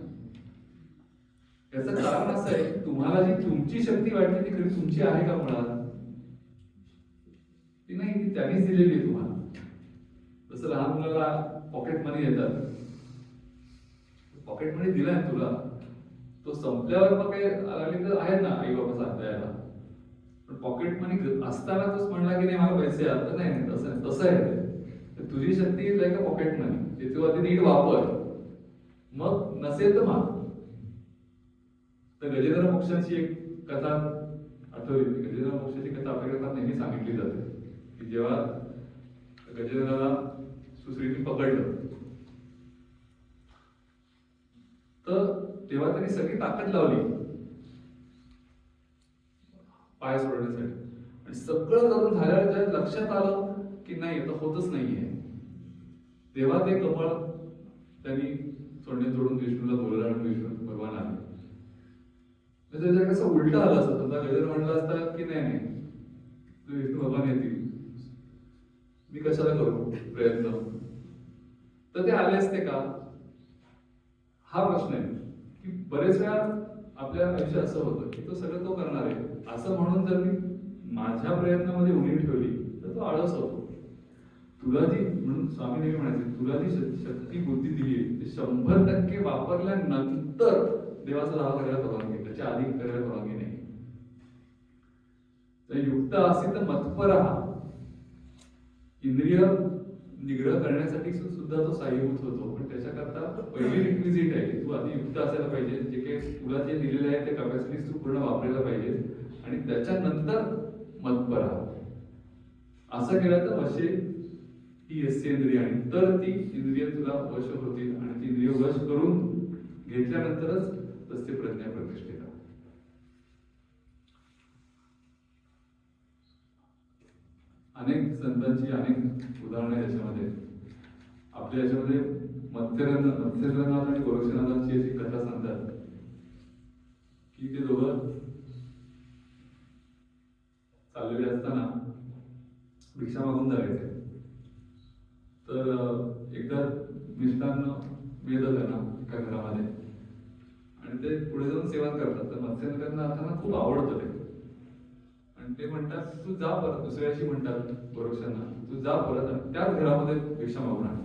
याचं कारण असं आहे तुम्हाला जी तुमची शक्ती वाटते ती खरी तुमची आहे का मुळात? ती नाही, ती त्यांनीच दिलेली आहे तुम्हाला. जसं लहान मुलाला पॉकेट मनी देतात, पॉकेट मनी दिलाय तुला, तो संपल्यावर मग काय लागले तर आहेत ना आई बाबा सांगतायला, पण पॉकेट मनी असताना तोच म्हणला की नाही मला पैसे आता नाही, तसं आहे. तुझी शक्ती इज लाईक अ पॉकेट मनी, ते तू आधी नीट वापर, मग नसेल तर माग. तर गजेंद्र मोक्षांची एक कथा आठवली. गजेंद्र मोक्षाची कथा आपल्याकडे नेहमी सांगितली जाते की जेव्हा गजेंद्राला सुश्रीने पकडलं तर तेव्हा त्यांनी सगळी ताकद लावली पाय सोडण्यासाठी, आणि सगळं करून झाल्यावर ज्या लक्षात आलं की नाही आता होतच नाहीये, तेव्हा ते कमळ त्यांनी सोडून विष्णूला बोलवलं आणि विष्णू भगवान आले. त्याच्या कसं उलट आलं असतं, समजा गजेंद्र म्हणलं असता की नाही विष्णू भगवान येतील, मी कशाला करू प्रयत्न, तर ते आले असते का? हा प्रश्न आहे की बरेच वेळा आपल्या आयुष्यात असं होतं की तो सगळं तो करणार आहे असं म्हणून जर मी माझ्या प्रयत्नामध्ये उणीव ठेवली तर तो आळस होतो. तुला जी, म्हणून स्वामी नेहमी म्हणायचे, तुला जी शक्ती बुद्धी दिली ती 100% वापरल्यानंतर देवाचा दावा करायला परवानगी, त्याच्या आधी करायला परवानगी नाही. तर युक्त असेल तर मतपर राहा. इंद्रिय निग्रह करण्यासाठी सुद्धा तो सहाय्यभूत होतो, पण त्याच्याकरता पहिली रिक्विजिट आहे की तू आधी युक्त असायला पाहिजे, जे काही तुला जे दिलेले आहे ते कॅपॅसिटीज तू पूर्ण वापरायला पाहिजे, आणि त्याच्यानंतर मतपर राहा. असं केलं तर वशे ही असते इंद्रिय, आणि तर ती इंद्रिय तुला वश होतील, आणि ती इंद्रिय वश करून घेतल्यानंतरच तसे प्रज्ञा प्रतिष्ठित. अनेक संतांची अनेक उदाहरणे याच्यामध्ये, आपल्या याच्यामध्ये मत्स्यरंगनाथ आणि गोरक्षनाथांची अशी कथा सांगतात की ते दोघं चाललेले असताना भिक्षा मागून जायचे. तर एकदा मिष्टान्न मिळतं त्यांना एका घरामध्ये, आणि ते पुढे जाऊन सेवन करतात. तर मत्स्यरंगनाथांना खूप आवडतं ते, आणि ते म्हणतात तू जा परत, दुसऱ्याशी म्हणतात गोरक्षांना, तू जा परत आणि त्याच घरामध्ये भिक्षा मागून आण.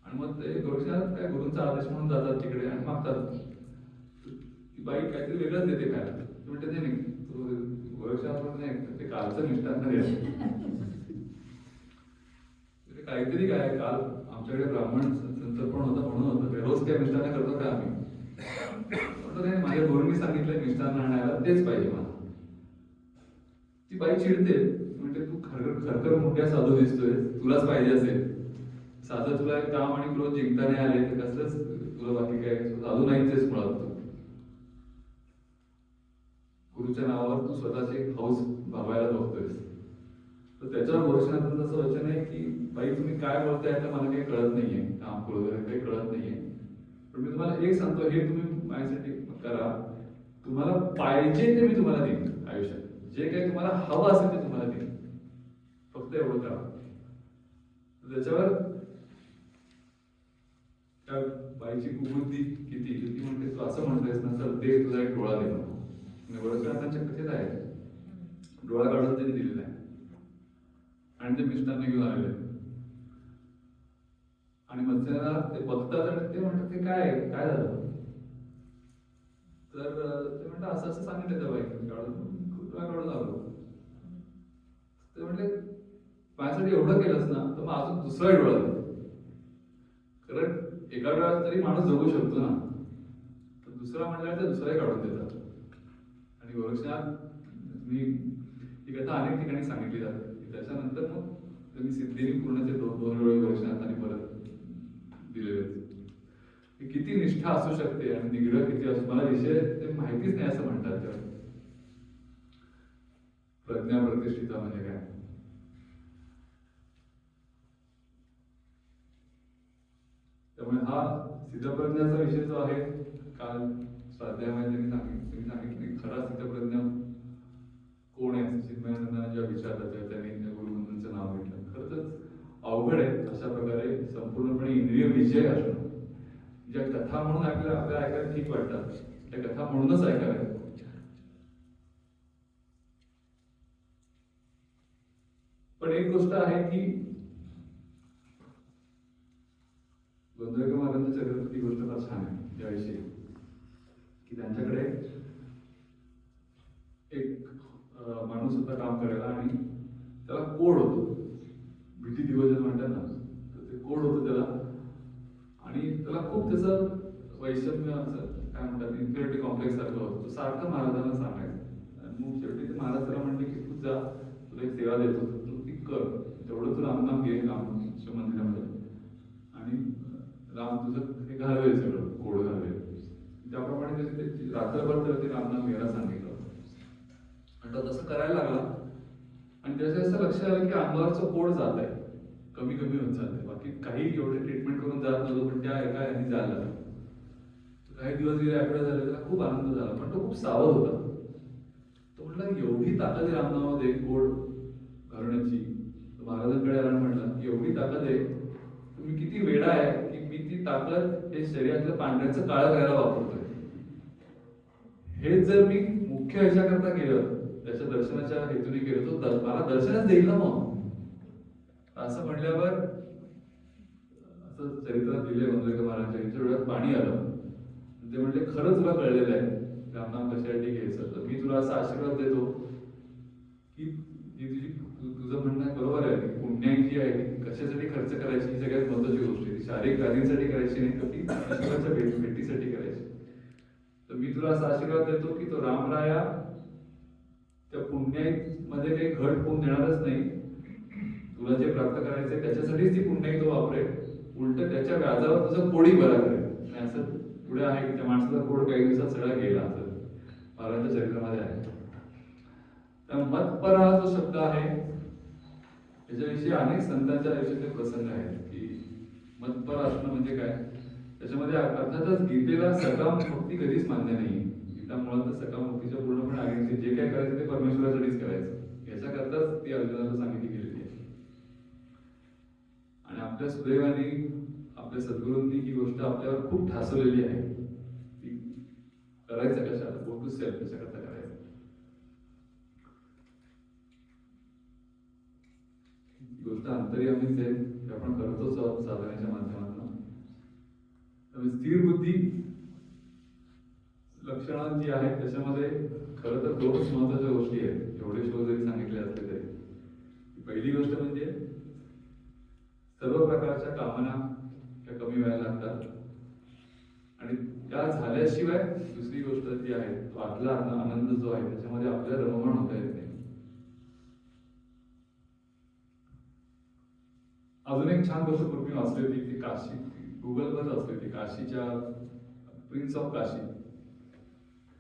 आणि मग ते गोरक्षनाथ काय गुरूंचा आदेश म्हणून जातात तिकडे आणि मागतात. ती बाई काहीतरी वेगळंच देते खायला, म्हणते नाही गोरक्षनाथ नाही ते कालचं मिष्टान्न काहीतरी काय, काल आमच्याकडे ब्राह्मण संतर्पण होता म्हणून होतं, रोज काय मिष्टान्न करतो का आम्ही? नाही, माझ्या गुरूंनी सांगितलं मिष्टान्न आणायला, तेच पाहिजे मला. ती बाई चिडते, म्हणजे तू खरखर मोठ्या साधू दिसतोय, तुलाच पाहिजे असेल, साधं तुला काम आणि क्रोध जिंकता नाही आले तर कसलंच तुला बाकी काय, साधू नाहीच मुळात तू. गुरुच्या नावावर तू स्वतःचे हौस भागायला बघतोयस. तर त्याच्यावर गोरक्षनाथांचं असं वचन आहे की बाई तुम्ही काय बोलताय तर मला काही कळत नाहीये, काम वगैरे काही कळत नाहीये, पण मी तुम्हाला एक सांगतो, हे तुम्ही माझ्यासाठी करा, तुम्हाला पाहिजे ते मी तुम्हाला देईन आयुष्यात, जे काही तुम्हाला हवं असेल ते तुम्हाला देईन, फक्त एवढं करा. त्याच्यावर त्या बाईची कुबुद्धी किती, ती म्हणते तू असं म्हणतेस ना, चल दे तुझा एक डोळा दे मला. गोरक्षनाथांच्या कथेत आहे डोळा काढून त्यांनी दिलेला आहे आणि ते मिस्टरने घेऊन आलेले आहेत. आणि मत्स्यला ते बघतात आणि ते म्हणतात ते काय झालं, तर ते म्हणतात असं असं सांगितलं त्या बाईने, डोळा काढून आलो. ते म्हटले माझ्यासाठी एवढं केलंस ना, तर मग अजून दुसरा डोळा दे, कारण एका डोळ्यात तरी माणूस जगू शकतो ना, तर दुसरा म्हटल्यावर ते दुसराही काढून देतात. आणि गोरक्षनाथ मी ही कथा अनेक ठिकाणी सांगितली जाते. त्याच्यानंतर मग त्यांनी सिद्धीने पूर्ण ते दोन डोळे गोरक्षनाथांनी परत दिलेले. किती निष्ठा असू शकते आणि निग्रह किती असतो, मला विषय ते माहितीच नाही असं म्हणतात. तर प्रज्ञा प्रतिष्ठिता म्हणजे काय, त्यामुळे हा सिद्धप्रज्ञाचा विषय जो आहे, काल स्वाध्यायामध्ये त्यांनी सांगितले खरा सिद्धप्रज्ञ कोण आहे. चिन्मयानंदांना जेव्हा विचारलं तेव्हा त्यांनी गुरुबंधूंचं नाव घेतलं. खरं तर अवघड आहे अशा प्रकारे संपूर्णपणे इंद्रिय विजय असणं. ज्या कथा म्हणून आपल्याला ऐकायला ठीक वाटतात, त्या कथा म्हणूनच ऐकाव्या. पण एक गोष्ट आहे की गोंधळकर महाराजांच्या चरित्रात ती गोष्ट फार छान आहे याविषयी, की त्यांच्याकडे एक माणूस होता काम करायला आणि त्याला कोड होतो, भीती दिवजन म्हणतात ना, तर ते कोड होतं त्याला. आणि त्याला खूप त्याचं वैषम्य असं काय म्हणतात इन्फिरिटी कॉम्प्लेक्स सारखं होतं. तो सारखं महाराजांना सांगायचं. आणि मग शेवटी ते महाराज त्याला म्हणले की तू जा, तुला एक सेवा देतो, तू ती कर, तेवढं तू रामनाम घे रामच्या मंदिरामध्ये आणि राम तुझं हे घालवेल, सगळं कोड घालवेल. त्याप्रमाणे ते रात्रभर त्याला ते रामनाम घ्यायला सांगितलं आणि तो तसं करायला लागला. आणि त्याचं असं लक्ष आलं की अंगावरचं कोड जात आहे, कमी कमी होत चालतंय. बाकी काही एवढे ट्रीटमेंट करून जात नव्हतं, पण त्या एका ह्याने झालं. काही दिवस गेले, आठवडे झाले, त्याला खूप आनंद झाला, पण तो खूप सावध होता. तो म्हटला एवढी ताकद आहे रामनामामध्ये कोड घालण्याची. तो महाराजांकडे आला आणि म्हटला की एवढी ताकद आहे, तुम्ही किती वेडा आहे की मी ती ताकद हे शरीरातलं पांढऱ्याचं काळं करायला वापरतोय. हे जर मी मुख्य ह्याच्याकरता केलं, त्याच्या दर्शनाच्या हेतूने केलं, तो मला दर्शनच देईल ना मग. असं म्हणल्यावर असं चरित्रात लिहिले गोंधळकर महाराजांच्या, यांच्या डोळ्यात पाणी आलं. ते म्हणले खरं तुला कळलेलं आहे रामनाम कशासाठी घ्यायचं, तर मी तुला असा आशीर्वाद देतो की जी तुझं म्हणणं आहे बरोबर आहे, पुण्याई जी आहे ती कशासाठी खर्च करायची ही सगळ्यात महत्वाची गोष्ट आहे. ती शारीरिक व्याधींसाठी करायची नाही, तर ती ईश्वराच्या भेटीसाठी करायची. तर मी तुला असा आशीर्वाद देतो की तो रामराया त्या पुण्याई मध्ये काही घट होऊन देणारच नाही. तुला जे प्राप्त करायचंय त्याच्यासाठीच ती पुण्याई तो वापरेल, उलट त्याच्या व्याजावर तुझा कोडी बरा करेल. आणि असं पुढे आहे की त्या माणसाचा कोड काही दिवसात सगळा गेला, असं महाराजांच्या चरित्रामध्ये आहे. त्या मतपर हा जो शब्द आहे त्याच्याविषयी अनेक संतांच्या आयुष्यातले प्रसंग आहेत की मतपर असणं म्हणजे काय. त्याच्यामध्ये अर्थातच गीतेला सकाम भक्ती कधीच मान्य नाही. गीता मुळात सकाम भक्तीच्या पूर्णपणे अगेन्स्ट, जे काय करायचं ते परमेश्वरासाठीच करायचं याच्याकरताच ती अर्जुनाला सांगितली गेलेली आहे. आणि आपल्या सुदैवाने आपल्या सद्गुरूंनी ही गोष्ट आपल्यावर खूप ठासवलेली आहे की करायचं कशाला, गो टू सेल्फ कशाकरता करायचं. गोष्ट अंतर्यामीच आहे, ते आपण करतोच आहोत साधनेच्या माध्यमातून. स्थिर बुद्धी लक्षणं जी आहेत त्याच्यामध्ये खरं तर दोनच महत्वाच्या गोष्टी आहेत, एवढे शोध जरी सांगितले असले तरी. पहिली गोष्ट म्हणजे सर्व प्रकारच्या कामना त्या कमी व्हायला लागतात आणि त्या झाल्याशिवाय दुसरी गोष्ट जी आहे तो आतला आनंद जो आहे त्याच्यामध्ये आपल्याला रममाण होता येत नाही. अजून एक छान गोष्ट पूर्वी वाचली होती ती काशी, गुगलवर वाचली होती, काशीच्या प्रिन्स ऑफ काशी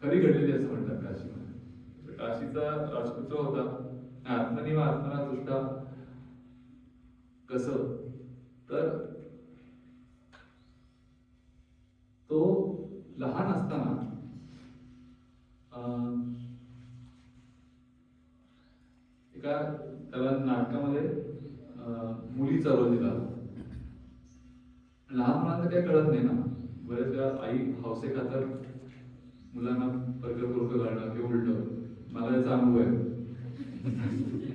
खरी घडलेली असं म्हणतात काशीमध्ये. काशीचा राजपुत्र होता, आत्मनी व आत्मना तुष्टा. कसं तर तो लहान असताना एका त्याला नाटकामध्ये मुलीचा रोल दिला. लहान मुलांना काही कळत नाही ना, बरेच वेळा आई हौसे खातर मुलांना बर्गर पुरकं घालणं किंवा उलट. मला याचा अनुभव आहे,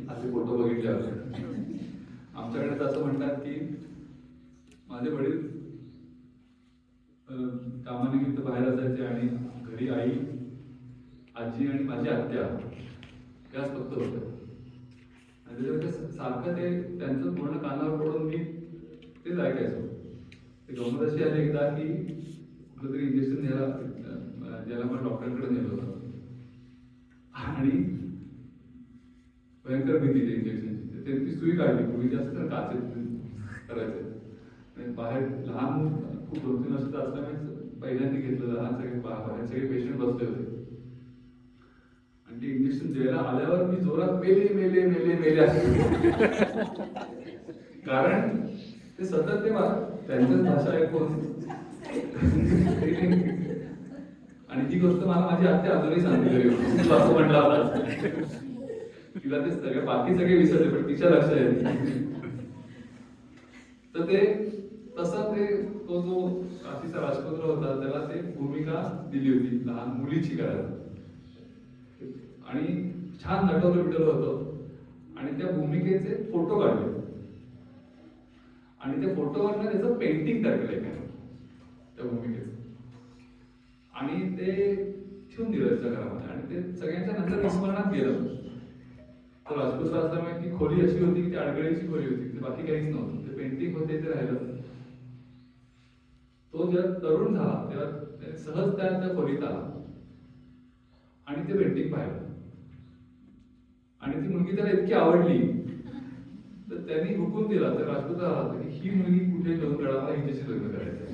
असे फोटो बघितले होते. आमच्याकडे तर असं म्हणतात की माझे वडील कामानिमित्त बाहेर असायचे आणि घरी आई, आजी आणि माझी आत्या याच फक्त होत्या. आणि त्याच्यामध्ये सारखं ते त्यांचं पूर्ण कानावर पडून मी तेच ऐकायचो. ते गमत अशी आली एकदा की कुठलं तरी इंजेक्शन ज्याला मला डॉक्टरकडे नेलं होतं आणि भयंकर भीती ते इंजेक्शनची. त्यांची सुई काढली, पूर्वी जास्त काचेत करायचे. बाहेर लहान खूप 2-3 वर्षाचं असल्यामुळे पहिल्यांदा घेतलं. लहान सगळे बाहेर सगळे पेशंट बसले होते आणि ते इंजेक्शन द्यायला आल्यावर मी जोरात मेले मेले मेले मेले असे. कारण ते सतत ते त्यांचंच भाषा ऐकून. आणि ती गोष्ट मला माझी आत्या अजूनही सांगते घरी, असं म्हटलं होता. तिला ते सगळे बाकी सगळे विसरले पण तिच्या लक्षात येते. तर ते तसं ते तो जो काशीचा राजपुत्र होता त्याला ते भूमिका दिली होती लहान मुलीची करायला. आणि छान नटवलं बिटवलं होतं आणि त्या भूमिकेचे फोटो काढले आणि त्या फोटोवरनं त्याचं पेंटिंग तयार केलं त्या भूमिकेचं आणि ते ठेवून दिलं त्याच्या घरामध्ये. आणि ते सगळ्यांच्या नंतर विस्मरणात गेलं. तर राजपुत्र असल्यामुळे ती खोली अशी होती की ती अडगळीची खोली होती, बाकी काहीच नव्हतं. ते पेंटिंग होते ते राहिलं. तो जेव्हा तरुण झाला तेव्हा सहज त्या खोलीत आला आणि ते पेंटिंग पाहिलं आणि ती मुलगी त्याला इतकी आवडली तर त्यांनी हुकूम दिला त्या राजपुत्राला की ही मुलगी कुठे घेऊन गेला, मला हिच्याशी लग्न करायचं.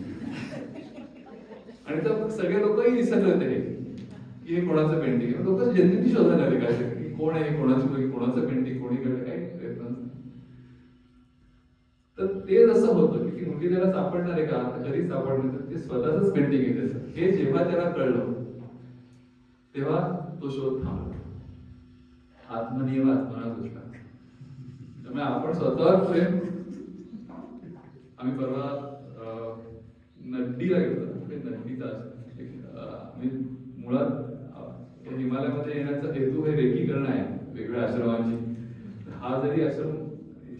आणि तर सगळे लोकही विसरले होते की हे कोणाचं पेंटिंग आहे. लोक जनतेची शोधायला लागले काय की कोण आहे, कोणाची मुलगी, कोणाचं पेंटिंग, कोणी कडे काही रेफरन्स. तर ते जसं होतं की ती मुलगी त्याला सापडणार आहे का, कधी सापडणार, तर ते स्वतःच पेंटिंग आहे त्याचं. हे जेव्हा त्याला कळलं तेव्हा तो शोध थांबला. आत्मनियम आत्मना दुसरा. त्यामुळे आपण स्वतःवर प्रेम. आम्ही परवा नड्डीला गेलो. नड्डीचा मी मुळात हिमालयामध्ये येण्याचा हेतू हे रेकीकरण आहे वेगवेगळ्या आश्रमांची. हा जरी आश्रम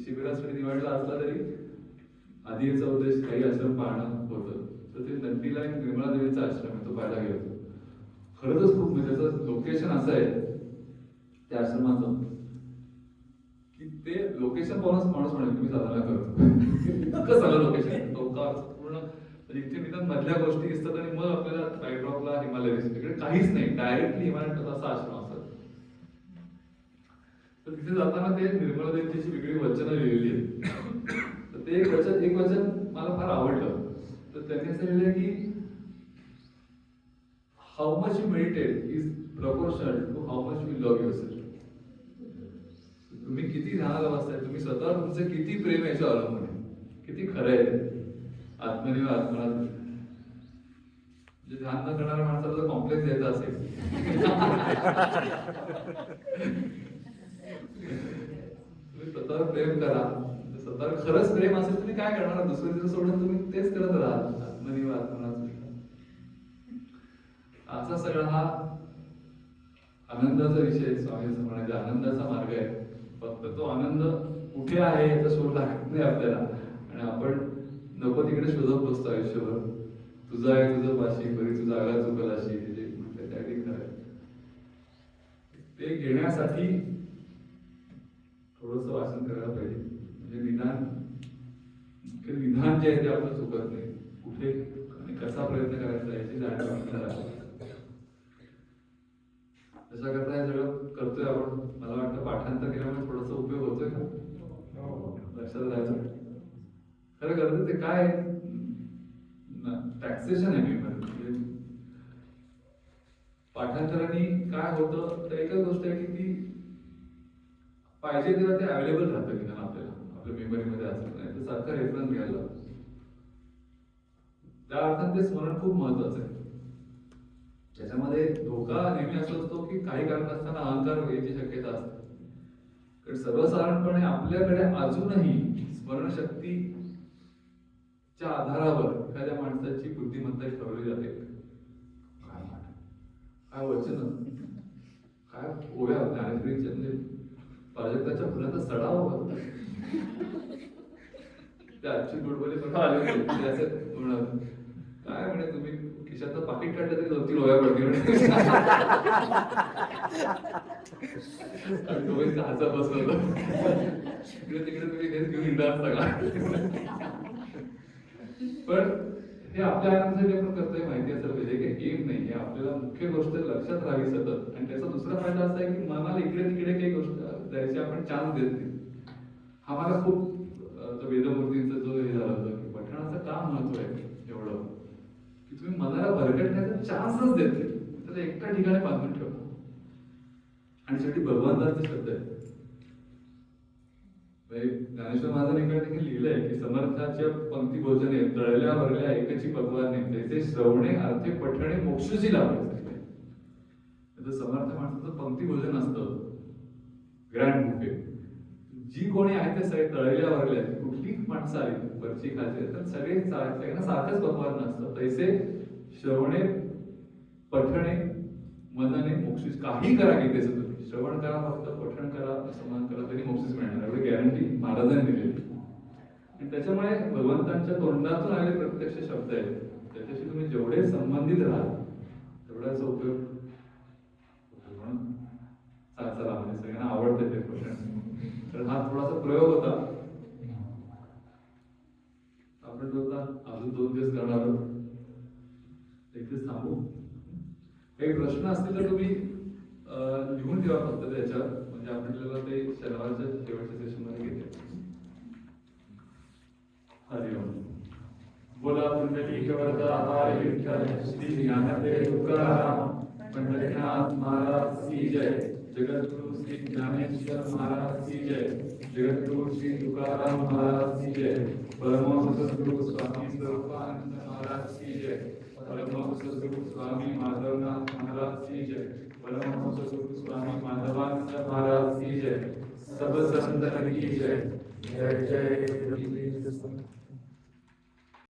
शिबिरासाठी निवडला असला तरी आधी याचा उद्देश काही आश्रम पाहणं होतं. तर ते नड्डीला एक निर्मला देवीचा आश्रम आहे, तो पाहायला गेलो. खरंच खूप म्हणजे त्याचं लोकेशन असं आहे त्या आश्रमाचं की ते लोकेशन पाहूनच माणूस म्हणेल तुम्ही साधना करतो. इतकं सगळं लोकेशन पूर्ण इथे निदान मधल्या गोष्टी दिसतात आणि मग आपल्याला बॅकड्रॉपला हिमालय दिसतं. तिकडे काहीच नाही, डायरेक्टली हिमालयात असा आश्रम असतात. तर तिथे जाताना ते निर्मला देवीची वेगळी वचनं लिहिलेली आहेत. तर ते एक वचन मला फार आवडलं. तर त्यांनी असं लिहिलंय की how much you meditate is proportional to how much you love yourself. तुम्ही किती ध्यानाला बसताय, तुम्ही स्वतःवर तुमचं किती प्रेम याच्या अवलंबून आहे. किती खरं आहे आत्मनिव आत्मना. म्हणजे ध्यान न करणाऱ्या माणसाला जर कॉम्प्लेक्स द्यायचा असेल तुम्ही स्वतःवर प्रेम करा. स्वतःवर खरंच प्रेम असेल तुम्ही काय करणार, दुसरं सोडून तुम्ही तेच करत राहा. आत्मनिव आत्मना. असा सगळा हा आनंदाचा विषय, स्वामी असं म्हणायचे आनंदाचा मार्ग आहे. फक्त तो आनंद कुठे आहे याचा शोध लागत नाही आपल्याला आणि आपण नको तिकडे शोधत बसतो आयुष्यभर. तुझं आहे तुझं पाशी, बरी तुझा आगा चुकल अशी जे म्हटलं त्यासाठी खरं. ते घेण्यासाठी थोडंसं वाचन करायला पाहिजे. म्हणजे विधान जे आहे ते आपलं चुकत नाही. कुठे आणि कसा प्रयत्न करायचा याची जाणीव आपल्याला. तशा करता हे सगळं करतोय आपण. मला वाटतं पाठांतर केल्यामुळे थोडासा उपयोग होतोय का लक्षात राहायचं. खरं करतं ते काय टॅक्सेशन आहे म्हणजे पाठांतराने काय होतं. तर एकच गोष्ट आहे की ती पाहिजे तेव्हा ते अवेलेबल राहतं की आपल्याला आपल्या मेमरीमध्ये असत नाही तर सारखा रेफरन्स घ्यायला. त्या अर्थात ते स्मरण खूप महत्वाचं आहे. त्याच्यामध्ये धोका नेहमी असं असतो की काही कारण असताना अहंकार व्हायची शक्यता असते. कारण सर्वसाधारणपणे आपल्याकडे अजूनही स्मरणशक्तीच्या आधारावर एखाद्या माणसाची बुद्धिमत्ता ठरवली जाते. काय वचन, काय ओव्या ज्ञानेश्वरीच्या, म्हणजे प्राजक्ताच्या फुलाचा सडाव होता. ते आजची गोडबोले पण आले होते. ते असं म्हणत, काय म्हणे तुम्ही खिशातलं पाकिट काढलं तरी 2-3 ओव्या पडतील म्हणे. आणि तो एक हाचा बसवला. इकडे तिकडे तुम्ही हेच घेऊन हिंडा सगळा. पण हे आपल्या आनंदासाठी आपण करतोय माहिती असायला पाहिजे की गेम नाही, हे आपल्याला मुख्य गोष्ट लक्षात राहावी सतत. आणि त्याचा दुसरा फायदा असा आहे की मनाला इकडे तिकडे काही गोष्ट द्यायची आपण चान्स देत नाही. हा मला खूप वेदमूर्तींचा जो हे झाला होता की पठणाचं का महत्व आहे एवढं, की तुम्ही मनाला भरकटण्याचा चान्सच देत नाही, त्याला एका ठिकाणी बांधून ठेवता. आणि शेवटी भगवंताचे शब्द आहे. ज्ञानेश्वर महाराजांनी देखील लिहिलंय की समर्थाच्या पंक्ती भोजने तळल्या भरल्या एकची भगवाने त्याचे श्रवणे अर्थे पठणे मोक्षची लाभायचे. समर्थ माणसाचं पंक्ती भोजन असतं ग्रँड बुफे. जी कोणी आहे ते सगळे तळल्या भरल्या, कुठली माणसं आली वरची खालची तर सगळे सगळ्यांना सारखंच भगवान नसतं. तैसे श्रवणे पठणे मनने मोक्षीच. काही करा गीतेचं तुम्ही, श्रवण करा फक्त, पठण करा, समान करा, तरी मोक्षीच मिळणार, एवढी गॅरंटी महाराजांनी दिलेली. आणि त्याच्यामुळे भगवंतांच्या तोंडातून आलेले प्रत्यक्ष शब्द आहेत, त्याच्याशी तुम्ही जेवढे संबंधित राहाल तेवढ्याचा उपयोग. चला म्हणजे सगळ्यांना आवडतं ते पठण. तर हा थोडासा प्रयोग होता. आपण होता अजून 2 दिवस करणार आहोत. इथेच थांबू. काही प्रश्न असतील तर तुम्ही लिहून ठेवा फक्त त्याच्यावर, म्हणजे आपल्याला ते शनिवारच्या शेवटच्या सेशन मध्ये घेते. हरिओम. बोला पुंडलिक वरदा हरी विठ्ठल श्री ज्ञानदेव तुकाराम पंढरीनाथ महाराज की जय. जगद्गुरु श्री ज्ञानेश्वर महाराज की जय. जगद्गुरु श्री तुकाराम महाराज की जय. परमहंस सद्गुरु स्वामी स्वरूपानंद महाराज की जय. परमहंस सद्गुरु स्वामी माधवनाथ महाराज की जय. परमहंस सद्गुरु स्वामी माधवानंद महाराज की जय. सब संतन की जय. जय जय रघुवीर।